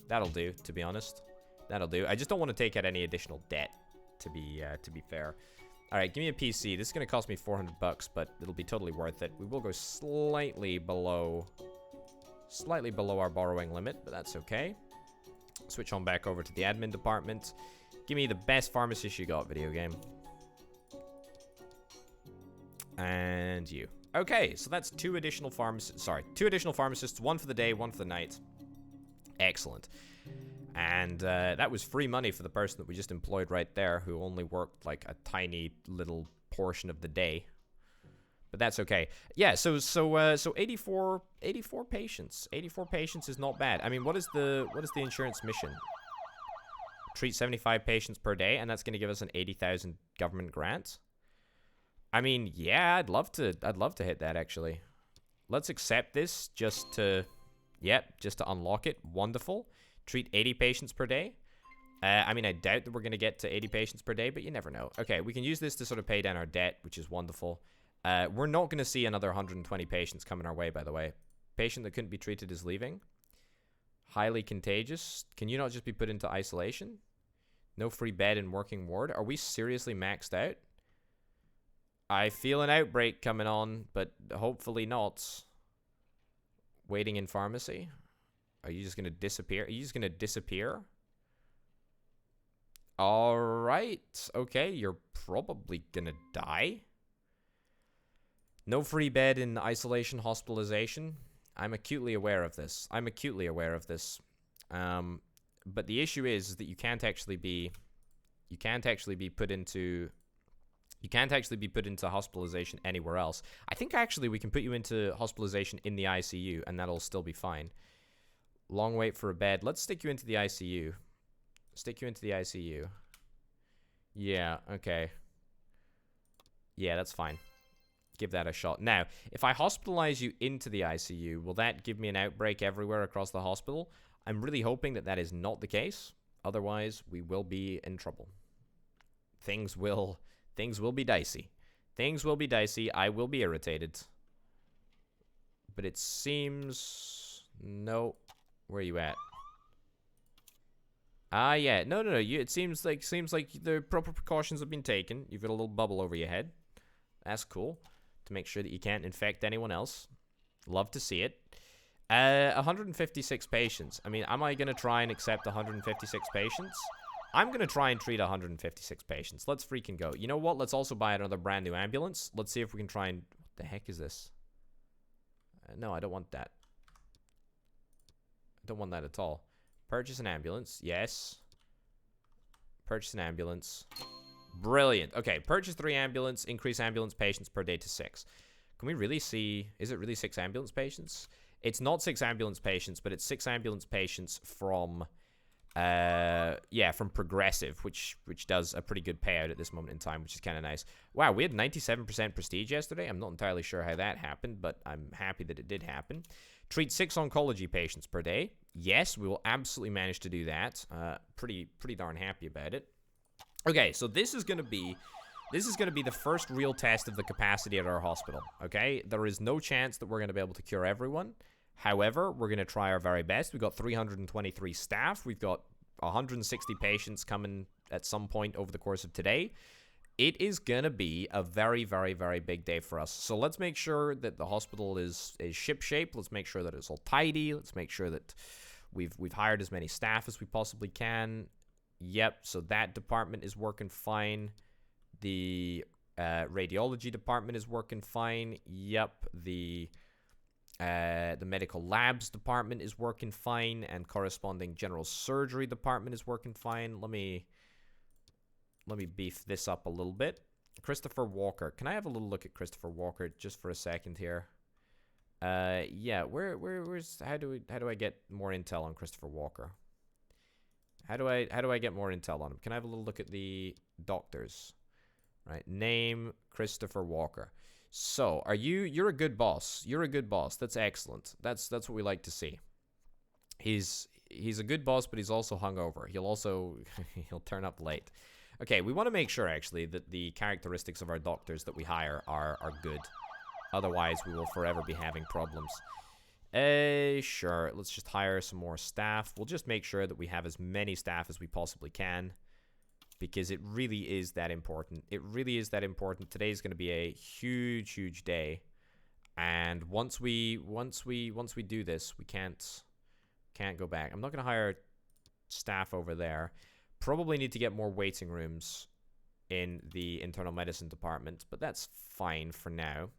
That'll do, to be honest. That'll do. I just don't want to take out any additional debt, to be fair. All right, give me a PC. This is going to cost me 400 bucks, but it'll be totally worth it. We will go slightly below our borrowing limit, but that's okay. Switch on back over to the admin department. Give me the best pharmacist you got, video game. And you. Okay, so that's 2 additional pharmacists. Sorry, 2 additional pharmacists, 1 for the day, 1 for the night. Excellent. And that was free money for the person that we just employed right there, who only worked like a tiny little portion of the day. But that's okay. Yeah, so 84 patients. 84 patients is not bad. I mean, what is the insurance mission? Treat 75 patients per day, and that's going to give us an 80,000 government grant. I mean, yeah, I'd love to hit that actually. Let's accept this just to unlock it. Wonderful. Treat 80 patients per day. I mean, I doubt that we're going to get to 80 patients per day, but you never know. Okay, we can use this to sort of pay down our debt, which is wonderful. We're not going to see another 120 patients coming our way, by the way. Patient that couldn't be treated is leaving. Highly contagious. Can you not just be put into isolation? No free bed in working ward. Are we seriously maxed out? I feel an outbreak coming on, but hopefully not. Waiting in pharmacy. Are you just going to disappear? Are you just going to disappear? All right. Okay, you're probably going to die. No free bed in isolation hospitalization. I'm acutely aware of this. But the issue is that you can't actually be You can't actually be put into... You can't actually be put into hospitalization anywhere else. I think actually we can put you into hospitalization in the ICU, and that'll still be fine. Long wait for a bed. Let's stick you into the ICU. Stick you into the ICU. Yeah, okay. Yeah, that's fine. Give that a shot. Now, if I hospitalize you into the ICU, will that give me an outbreak everywhere across the hospital? I'm really hoping that that is not the case. Otherwise, we will be in trouble. Things will be dicey. Things will be dicey. I will be irritated. But it seems... No. Where are you at? Ah, yeah. No. It seems like the proper precautions have been taken. You've got a little bubble over your head. That's cool. To make sure that you can't infect anyone else. Love to see it. 156 patients. I mean, am I going to try and accept 156 patients? I'm going to try and treat 156 patients. Let's freaking go. You know what? Let's also buy another brand new ambulance. Let's see if we can try and... What the heck is this? No, I don't want that. I don't want that at all. Purchase an ambulance. Yes. Purchase an ambulance. Brilliant. Okay, purchase 3 ambulance. Increase ambulance patients per day to 6. Can we really see... Is it really 6 ambulance patients? It's not 6 ambulance patients, but it's 6 ambulance patients from... from Progressive, which does a pretty good payout at this moment in time, which is kind of nice. Wow, we had 97% prestige yesterday. I'm not entirely sure how that happened, but I'm happy that it did happen. Treat 6 oncology patients per day. Yes, we will absolutely manage to do that. Pretty darn happy about it. Okay, so this is going to be the first real test of the capacity at our hospital, okay? There is no chance that we're going to be able to cure everyone. However, we're going to try our very best. We've got 323 staff. We've got 160 patients coming at some point over the course of today. It is going to be a very, very, very big day for us. So let's make sure that the hospital is ship-shape. Let's make sure that it's all tidy. Let's make sure that we've hired as many staff as we possibly can. Yep, so that department is working fine. The radiology department is working fine. Yep, the medical labs department is working fine, and corresponding general surgery department is working fine. Let me beef this up a little bit. Christopher Walker. Can I have a little look at Christopher Walker just for a second here? Yeah, where's how do I get more intel on Christopher Walker? How do I get more intel on him? Can I have a little look at the doctors? Right, name Christopher Walker. So, you're a good boss. You're a good boss. That's excellent. That's what we like to see. He's a good boss, but he's also hungover. He'll turn up late. Okay, we want to make sure actually that the characteristics of our doctors that we hire are good. Otherwise, we will forever be having problems. Sure. Let's just hire some more staff. We'll just make sure that we have as many staff as we possibly can, because it really is that important. It really is that important. Today's going to be a huge day, and once we do this, we can't go back. I'm not going to hire staff over there. Probably need to get more waiting rooms in the internal medicine department, but that's fine for now.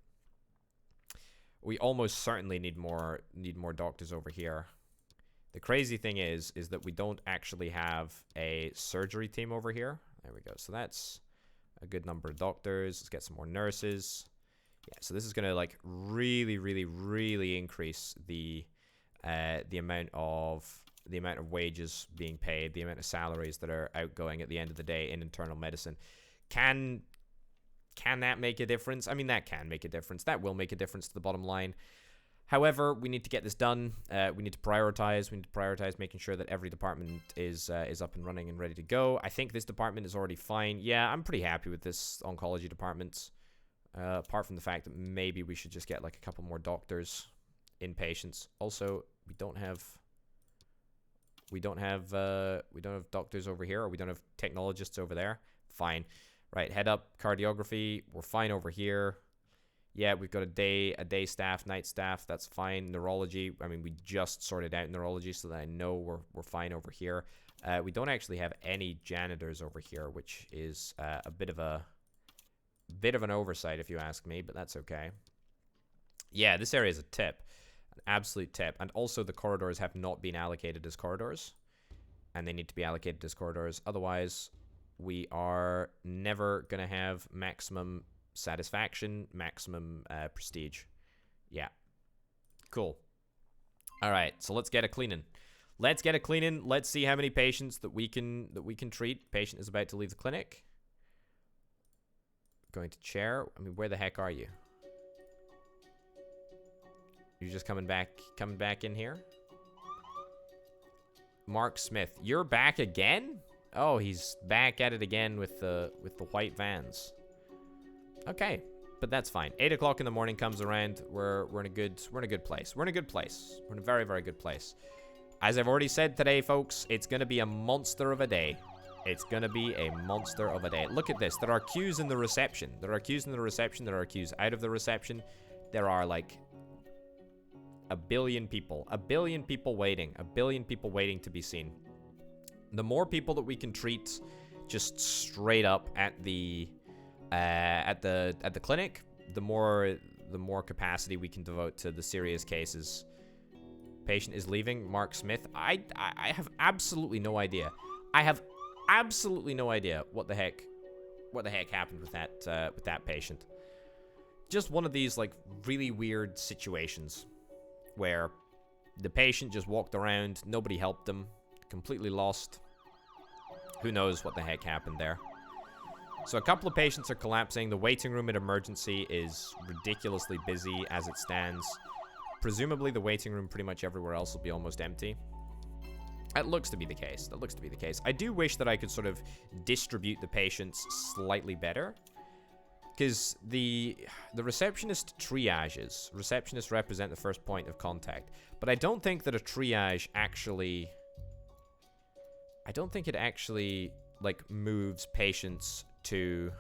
We almost certainly need more doctors over here. The crazy thing is that we don't actually have a surgery team over here. There we go. So that's a good number of doctors. Let's get some more nurses. Yeah, so this is going to like really increase the amount of wages being paid, the amount of salaries that are outgoing at the end of the day in internal medicine. Can that make a difference? I mean, that can make a difference. That will make a difference to the bottom line. However, we need to get this done. We need to prioritize. We need to prioritize making sure that every department is up and running and ready to go. I think this department is already fine. Yeah, I'm pretty happy with this oncology department. Apart from the fact that maybe we should just get like a couple more doctors in patients. Also, we don't have doctors over here, or we don't have technologists over there. Fine. Right, head up cardiography. We're fine over here. Yeah, we've got a day staff, night staff. That's fine. Neurology. I mean, we just sorted out neurology, so that I know we're fine over here. We don't actually have any janitors over here, which is a bit of an oversight, if you ask me, but that's okay. Yeah, this area is a tip, an absolute tip. And also, the corridors have not been allocated as corridors, and they need to be allocated as corridors. Otherwise, we are never going to have maximum satisfaction, maximum prestige. Yeah. Cool. All right, so let's get a cleaning. Let's get a cleaning. Let's see how many patients that we can treat. Patient is about to leave the clinic. Going to chair. I mean, where the heck are you? You're just coming back in here? Mark Smith, you're back again? Oh, he's back at it again with the white vans. Okay, but that's fine. 8 o'clock in the morning comes around. We're in a good place. We're in a good place. We're in a very, very good place. As I've already said today, folks, it's gonna be a monster of a day. It's gonna be a monster of a day. Look at this. There are queues in the reception. There are queues in the reception. There are queues out of the reception. There are like a billion people waiting. A billion people waiting to be seen. The more people that we can treat just straight up at the clinic, the more capacity we can devote to the serious cases. Patient is leaving. Mark Smith. I have absolutely no idea. I have absolutely no idea what the heck happened with that patient. Just one of these like really weird situations where the patient just walked around, nobody helped them, completely lost. Who knows what the heck happened there. So a couple of patients are collapsing. The waiting room at emergency is ridiculously busy as it stands. Presumably the waiting room pretty much everywhere else will be almost empty. That looks to be the case. That looks to be the case. I do wish that I could sort of distribute the patients slightly better. Because the receptionist triages. Receptionists represent the first point of contact. But I don't think that a triage actually... I don't think it actually, like, moves patients to...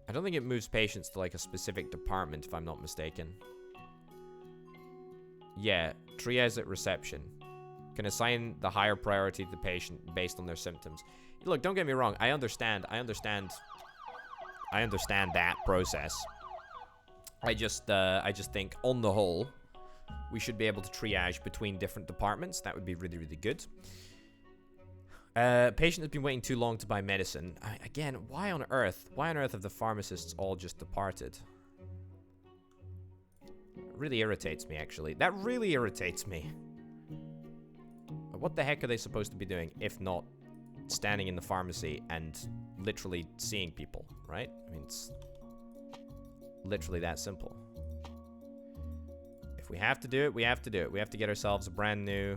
I don't think it moves patients to, like, a specific department, if I'm not mistaken. Yeah, triage at reception. Can assign the higher priority to the patient based on their symptoms. Look, don't get me wrong. I understand that process. I just think, on the whole, we should be able to triage between different departments. That would be really, really good. Patient has been waiting too long to buy medicine. Again, why on earth have the pharmacists all just departed? It really irritates me, actually. That really irritates me. What the heck are they supposed to be doing if not standing in the pharmacy and literally seeing people, right? I mean, it's literally that simple. If we have to do it, we have to do it. We have to get ourselves a brand new...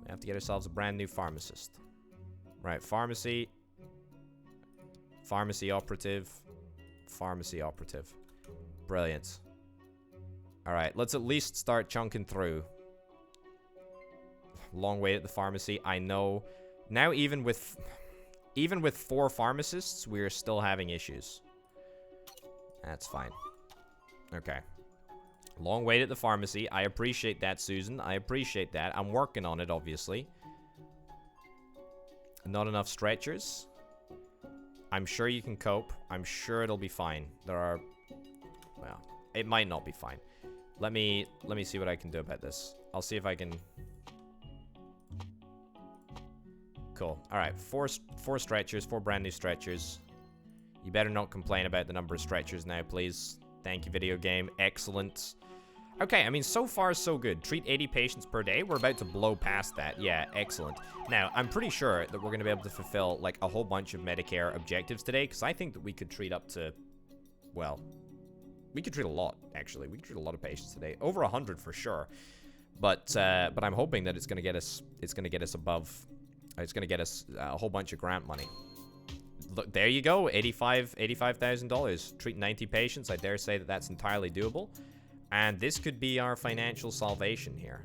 We have to get ourselves a brand new pharmacist. Right, pharmacy. Pharmacy operative. Pharmacy operative. Brilliant. Alright, let's at least start chunking through. Long wait at the pharmacy, I know. Now even with 4 pharmacists, we're still having issues. That's fine. Okay. Long wait at the pharmacy. I appreciate that, Susan. I appreciate that. I'm working on it, obviously. Not enough stretchers. I'm sure you can cope. I'm sure it'll be fine. There are... Well, it might not be fine. Let me see what I can do about this. I'll see if I can... Cool. Alright, 4 stretchers, 4 brand new stretchers. You better not complain about the number of stretchers now, please. Thank you, video game. Excellent. Okay, I mean, so far, so good. Treat 80 patients per day. We're about to blow past that. Yeah, excellent. Now, I'm pretty sure that we're going to be able to fulfill, like, a whole bunch of Medicare objectives today, because I think that we could treat up to, well, we could treat a lot, actually. We could treat a lot of patients today. Over 100 for sure. But I'm hoping that it's going to get us above, it's going to get us a whole bunch of grant money. Look, there you go, $85,000. Treat 90 patients. I dare say that that's entirely doable. And this could be our financial salvation here.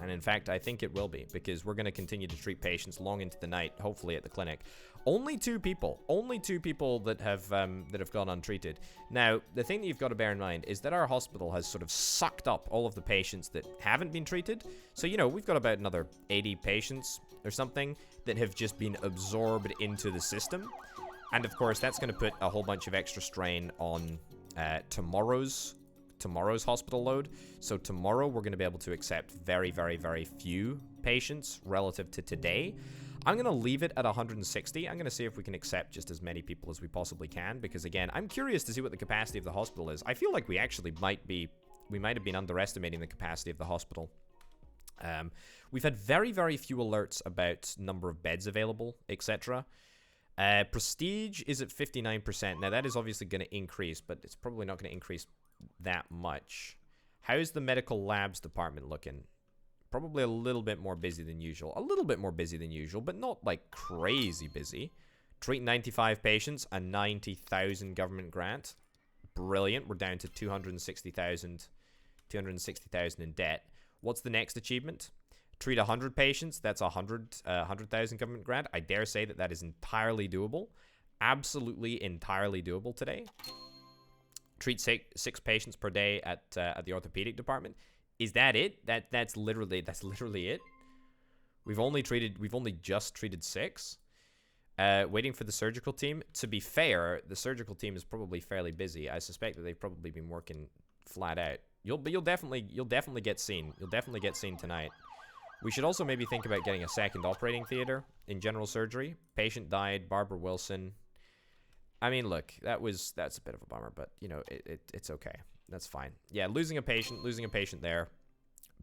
And in fact, I think it will be, because we're going to continue to treat patients long into the night, hopefully at the clinic. Only 2 people that have gone untreated. Now, the thing that you've got to bear in mind is that our hospital has sort of sucked up all of the patients that haven't been treated. So, you know, we've got about another 80 patients or something that have just been absorbed into the system. And of course, that's going to put a whole bunch of extra strain on tomorrow's hospital load. So tomorrow we're going to be able to accept very, very, very few patients relative to today. I'm going to leave it at 160. I'm going to see if we can accept just as many people as we possibly can, because again, I'm curious to see what the capacity of the hospital is. I feel like we actually might have been underestimating the capacity of the hospital. We've had very, very few alerts about number of beds available, etc. Prestige is at 59%. Now, that is obviously going to increase, but it's probably not going to increase that much. How's the medical labs department looking? Probably a little bit more busy than usual. A little bit more busy than usual, but not like crazy busy. Treat 95 patients, a 90,000 government grant. Brilliant. We're down to 260,000 in debt. What's the next achievement? Treat 100 patients. That's 100,000 government grant. I dare say that that is entirely doable. Absolutely entirely doable today. Treat six patients per day at the orthopedic department. Is that it? That's literally it. We've only just treated 6. Waiting for the surgical team. To be fair, the surgical team is probably fairly busy. I suspect that they've probably been working flat out. You'll definitely get seen. You'll definitely get seen tonight. We should also maybe think about getting a second operating theater in general surgery. Patient died, Barbara Wilson. I mean, look, that's a bit of a bummer, but you know, it's okay. That's fine. Yeah, losing a patient there.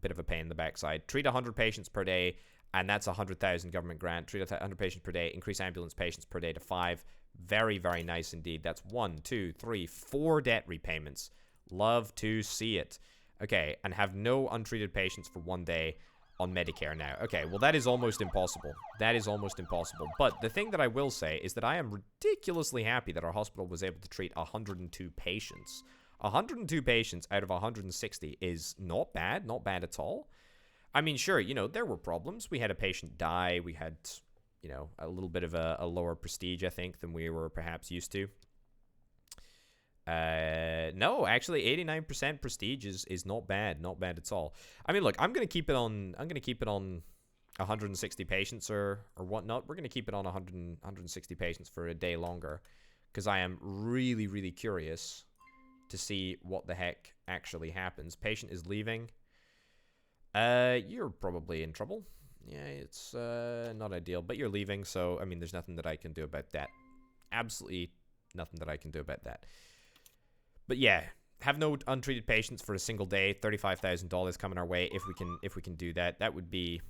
Bit of a pain in the backside. Treat 100 patients per day, and that's 100,000 government grant. Treat 100 patients per day. Increase ambulance patients per day to 5. Very, very nice indeed. That's 1, 2, 3, 4 debt repayments. Love to see it. Okay, and have no untreated patients for 1 day on Medicare now. Okay, well, that is almost impossible. That is almost impossible. But the thing that I will say is that I am ridiculously happy that our hospital was able to treat 102 patients. 102 patients out of 160 is not bad at all. I mean, sure, you know, there were problems. We had a patient die. We had, you know, a little bit of a lower prestige, I think, than we were perhaps used to. No, actually, 89% prestige is not bad at all. I mean, look, I'm gonna keep it on 160 patients or whatnot. We're gonna keep it on 160 patients for a day longer, because I am really, really curious to see what the heck actually happens. Patient is leaving. You're probably in trouble. Yeah, it's not ideal, but you're leaving, so I mean, there's nothing that I can do about that. Absolutely nothing that I can do about that. But yeah, have no untreated patients for a single day. $35,000 coming our way if we can do that. That would be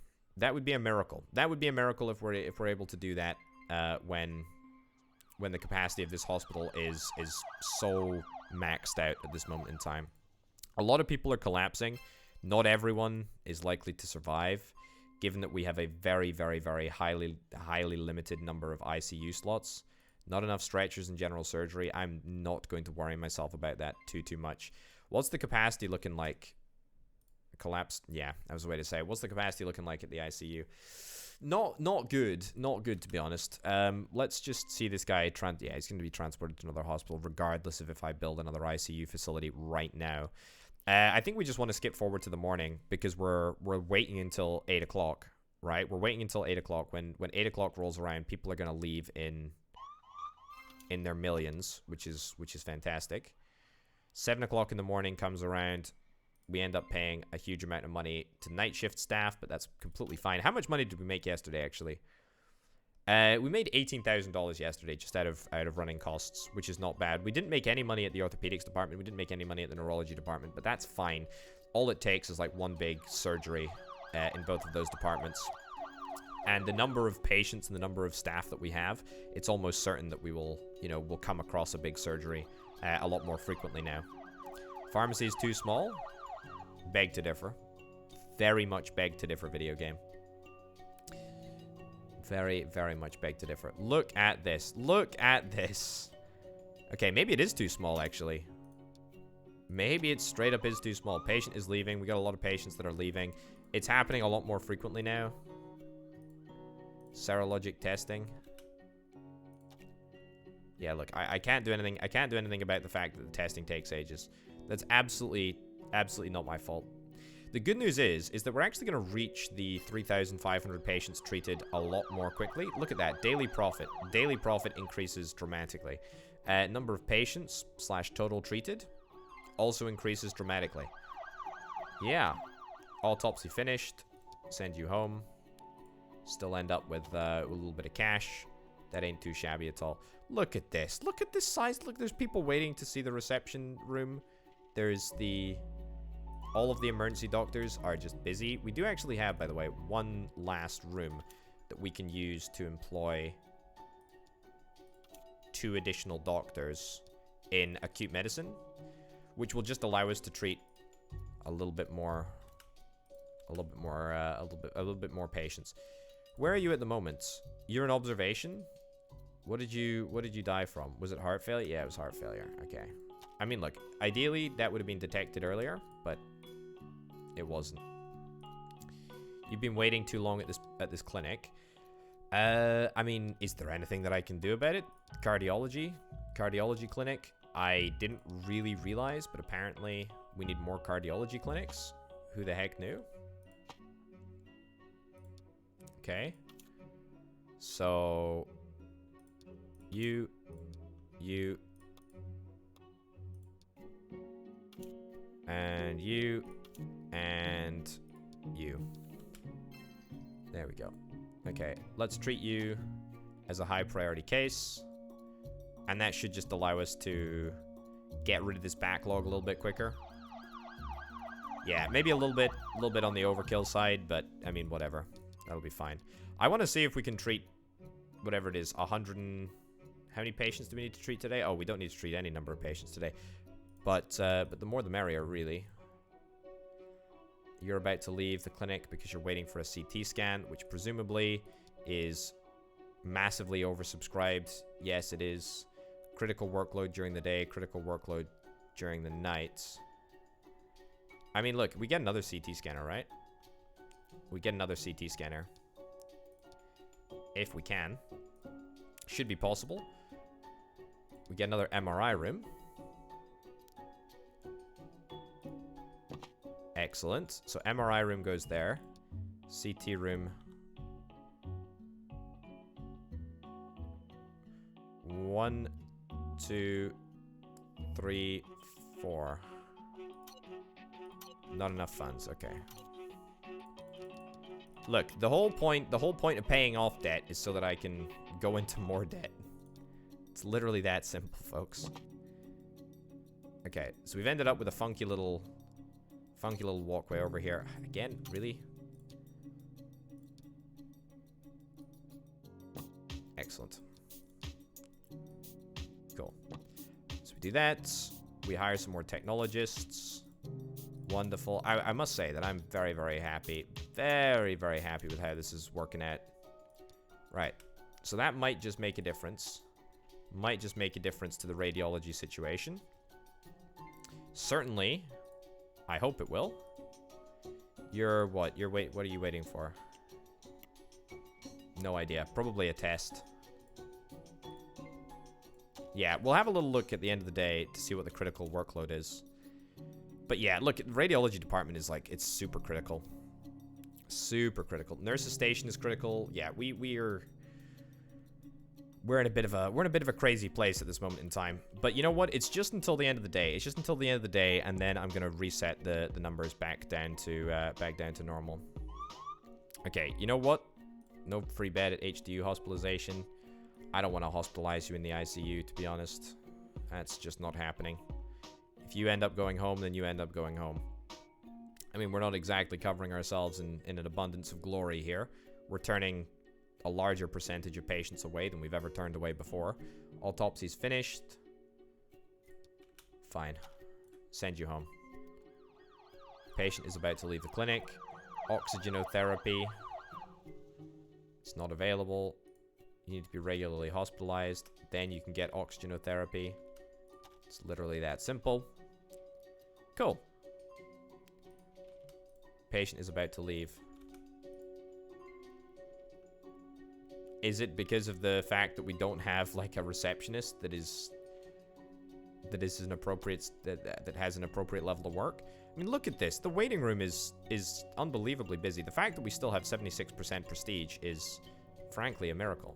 a miracle. That would be a miracle if we're able to do that when the capacity of this hospital is so maxed out at this moment in time. A lot of people are collapsing. Not everyone is likely to survive, given that we have a very, very, very highly limited number of ICU slots. Not enough stretchers in general surgery. I'm not going to worry myself about that too much. What's the capacity looking like? Collapsed? Yeah, that was the way to say it. What's the capacity looking like at the ICU? Not good. Not good, to be honest. Let's just see this guy. Yeah, he's going to be transported to another hospital, regardless of if I build another ICU facility right now. I think we just want to skip forward to the morning, because we're waiting until 8 o'clock, right? We're waiting until 8 o'clock. When 8 o'clock rolls around, people are going to leave in their millions, which is fantastic. 7 o'clock in the morning comes around. We end up paying a huge amount of money to night shift staff, but that's completely fine. How much money did we make yesterday, actually? We made $18,000 yesterday just out of running costs, which is not bad. We didn't make any money at the orthopedics department. We didn't make any money at the neurology department, but that's fine. All it takes is like one big surgery in both of those departments. And the number of patients and the number of staff that we have, it's almost certain that we will, you know, we'll come across a big surgery a lot more frequently now. Pharmacy is too small. Beg to differ. Very much beg to differ, video game. Very, very much beg to differ. Look at this. Look at this. Okay, maybe it is too small, actually. Maybe it straight up is too small. Patient is leaving. We got a lot of patients that are leaving. It's happening a lot more frequently now. Serologic testing. Yeah, look, I can't do anything. I can't do anything about the fact that the testing takes ages. That's absolutely not my fault. The good news is that we're actually going to reach the 3,500 patients treated a lot more quickly. Look at that. Daily profit. Daily profit increases dramatically. Number of patients / total treated also increases dramatically. Yeah. Autopsy finished. Send you home. Still end up with a little bit of cash. That ain't too shabby at all. Look at this. Look at this size. Look, there's people waiting to see the reception room. There's the... All of the emergency doctors are just busy. We do actually have, by the way, one last room that we can use to employ 2 additional doctors in acute medicine, which will just allow us to treat a little bit more more patients. Where are you at the moment? You're in observation. What did you die from? Was it heart failure? Yeah, it was heart failure. Okay. I mean, look, ideally that would have been detected earlier, but it wasn't. You've been waiting too long at this clinic. I mean, is there anything that I can do about it? Cardiology clinic. I didn't really realize, but apparently we need more cardiology clinics. Who the heck knew? Okay. So you and you and you. There we go. Okay, let's treat you as a high priority case. And that should just allow us to get rid of this backlog a little bit quicker. Yeah, maybe a little bit on the overkill side, but I mean, whatever. That'll be fine. I want to see if we can treat whatever it is, 100 and... How many patients do we need to treat today? Oh, we don't need to treat any number of patients today. But the more the merrier, really. You're about to leave the clinic because you're waiting for a CT scan, which presumably is massively oversubscribed. Yes, it is. Critical workload during the day, critical workload during the night. I mean, look, we get another CT scanner, right? We get another CT scanner. If we can. Should be possible. We get another MRI room. Excellent. So MRI room goes there. CT room. 1, 2, 3, 4. Not enough funds. Okay. Look, the whole point of paying off debt is so that I can go into more debt. It's literally that simple, folks. Okay, so we've ended up with a funky little walkway over here. Again, really? Excellent. Cool. So we do that. We hire some more technologists. Wonderful. I must say that I'm very, very happy. Very, very happy with how this is working out. Right. So that might just make a difference. Might just make a difference to the radiology situation. Certainly. I hope it will. You're what? What are you waiting for? No idea. Probably a test. Yeah, we'll have a little look at the end of the day to see what the critical workload is. But yeah, look, the radiology department is like, it's super critical. Super critical. Nurses station is critical. Yeah, we're in a bit of a crazy place at this moment in time. But you know what? It's just until the end of the day. It's just until the end of the day, and then I'm gonna reset the numbers back down to normal. Okay, you know what? No free bed at HDU hospitalization. I don't want to hospitalize you in the ICU, to be honest. That's just not happening. If you end up going home, then you end up going home. I mean, we're not exactly covering ourselves in an abundance of glory here. We're turning a larger percentage of patients away than we've ever turned away before. Autopsy's finished. Fine. Send you home. Patient is about to leave the clinic. Oxygenotherapy. It's not available. You need to be regularly hospitalized. Then you can get oxygenotherapy. It's literally that simple. Cool. Patient is about to leave. Is it because of the fact that we don't have like a receptionist that is an appropriate that has an appropriate level of work? I mean, look at this. The waiting room is unbelievably busy. The fact that we still have 76% prestige is frankly a miracle.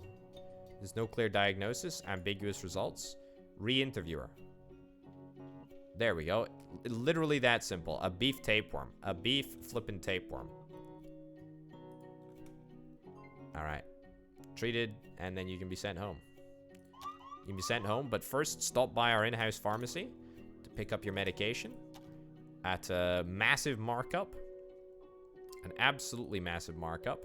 There's no clear diagnosis, ambiguous results. Re-interviewer. There we go. Literally that simple. A beef tapeworm. A beef flippin' tapeworm. All right. Treated, and then you can be sent home. You can be sent home, but first stop by our in-house pharmacy to pick up your medication at a massive markup. An absolutely massive markup.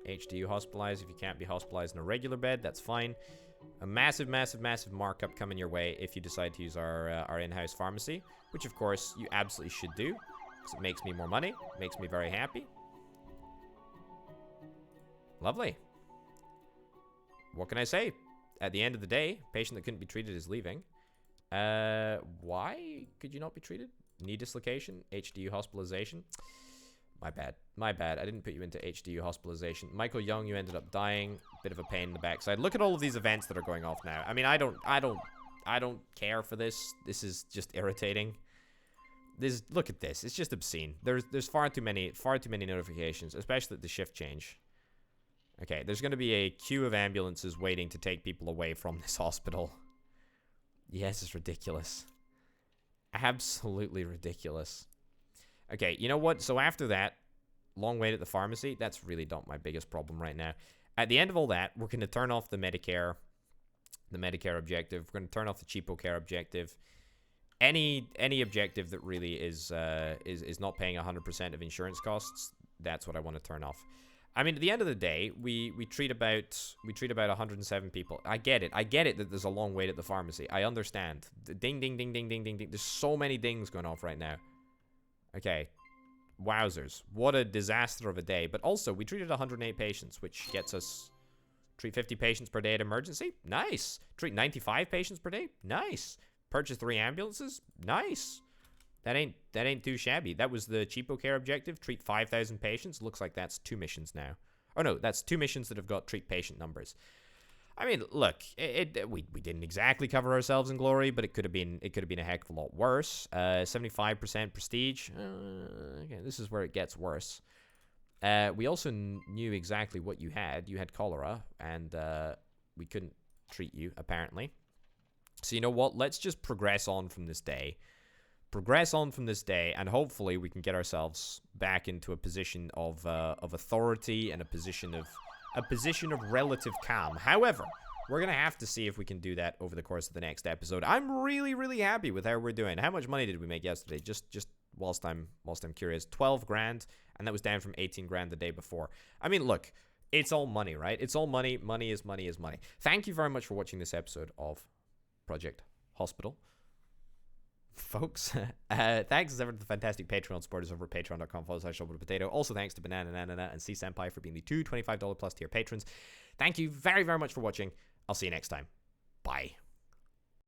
HDU hospitalized. If you can't be hospitalized in a regular bed, that's fine. A massive, massive, massive markup coming your way if you decide to use our in-house pharmacy, which of course you absolutely should do, because it makes me more money, makes me very happy. Lovely. What can I say? At the end of the day, patient that couldn't be treated is leaving. Why could you not be treated? Knee dislocation, HDU hospitalization. My bad. My bad. I didn't put you into HDU hospitalization. Michael Young, you ended up dying. Bit of a pain in the backside. Look at all of these events that are going off now. I mean, I don't care for this. This is just irritating. Look at this. It's just obscene. There's far too many notifications, especially at the shift change. Okay, there's going to be a queue of ambulances waiting to take people away from this hospital. Yes, it's ridiculous. Absolutely ridiculous. Okay, you know what? So after that, long wait at the pharmacy, that's really not my biggest problem right now. At the end of all that, we're going to turn off the Medicare objective. We're going to turn off the cheapo care objective. Any objective that really is not paying 100% of insurance costs, that's what I want to turn off. I mean, at the end of the day, we treat about 107 people. I get it that there's a long wait at the pharmacy. I understand. Ding, ding, ding, ding, ding, ding, ding. There's so many dings going off right now. Okay. Wowzers. What a disaster of a day. But also, we treated 108 patients, which gets us... Treat 50 patients per day at emergency? Nice. Treat 95 patients per day? Nice. Purchase 3 ambulances? Nice. That ain't too shabby. That was the cheapo care objective. Treat 5,000 patients. Looks like that's 2 missions now. Oh no, that's 2 missions that have got treat patient numbers. I mean, look, we didn't exactly cover ourselves in glory, but it could have been a heck of a lot worse. 75% prestige. Okay, this is where it gets worse. We also knew exactly what you had. You had cholera, and we couldn't treat you apparently. So you know what? Let's just progress on from this day. And hopefully we can get ourselves back into a position of authority and a position of relative calm. However, we're gonna have to see if we can do that over the course of the next episode. I'm really, really happy with how we're doing. How much money did we make yesterday? Just whilst I'm curious, 12 grand, and that was down from 18 grand the day before. I mean, look, it's all money, right? It's all money. Money is money is money. Thank you very much for watching this episode of Project Hospital. Folks, thanks as ever to the fantastic Patreon supporters over at patreon.com/ShovelPotato. Also thanks to Banana Nanana and C Senpai for being the 2 $25 plus tier patrons. Thank you very, very much for watching. I'll see you next time. Bye.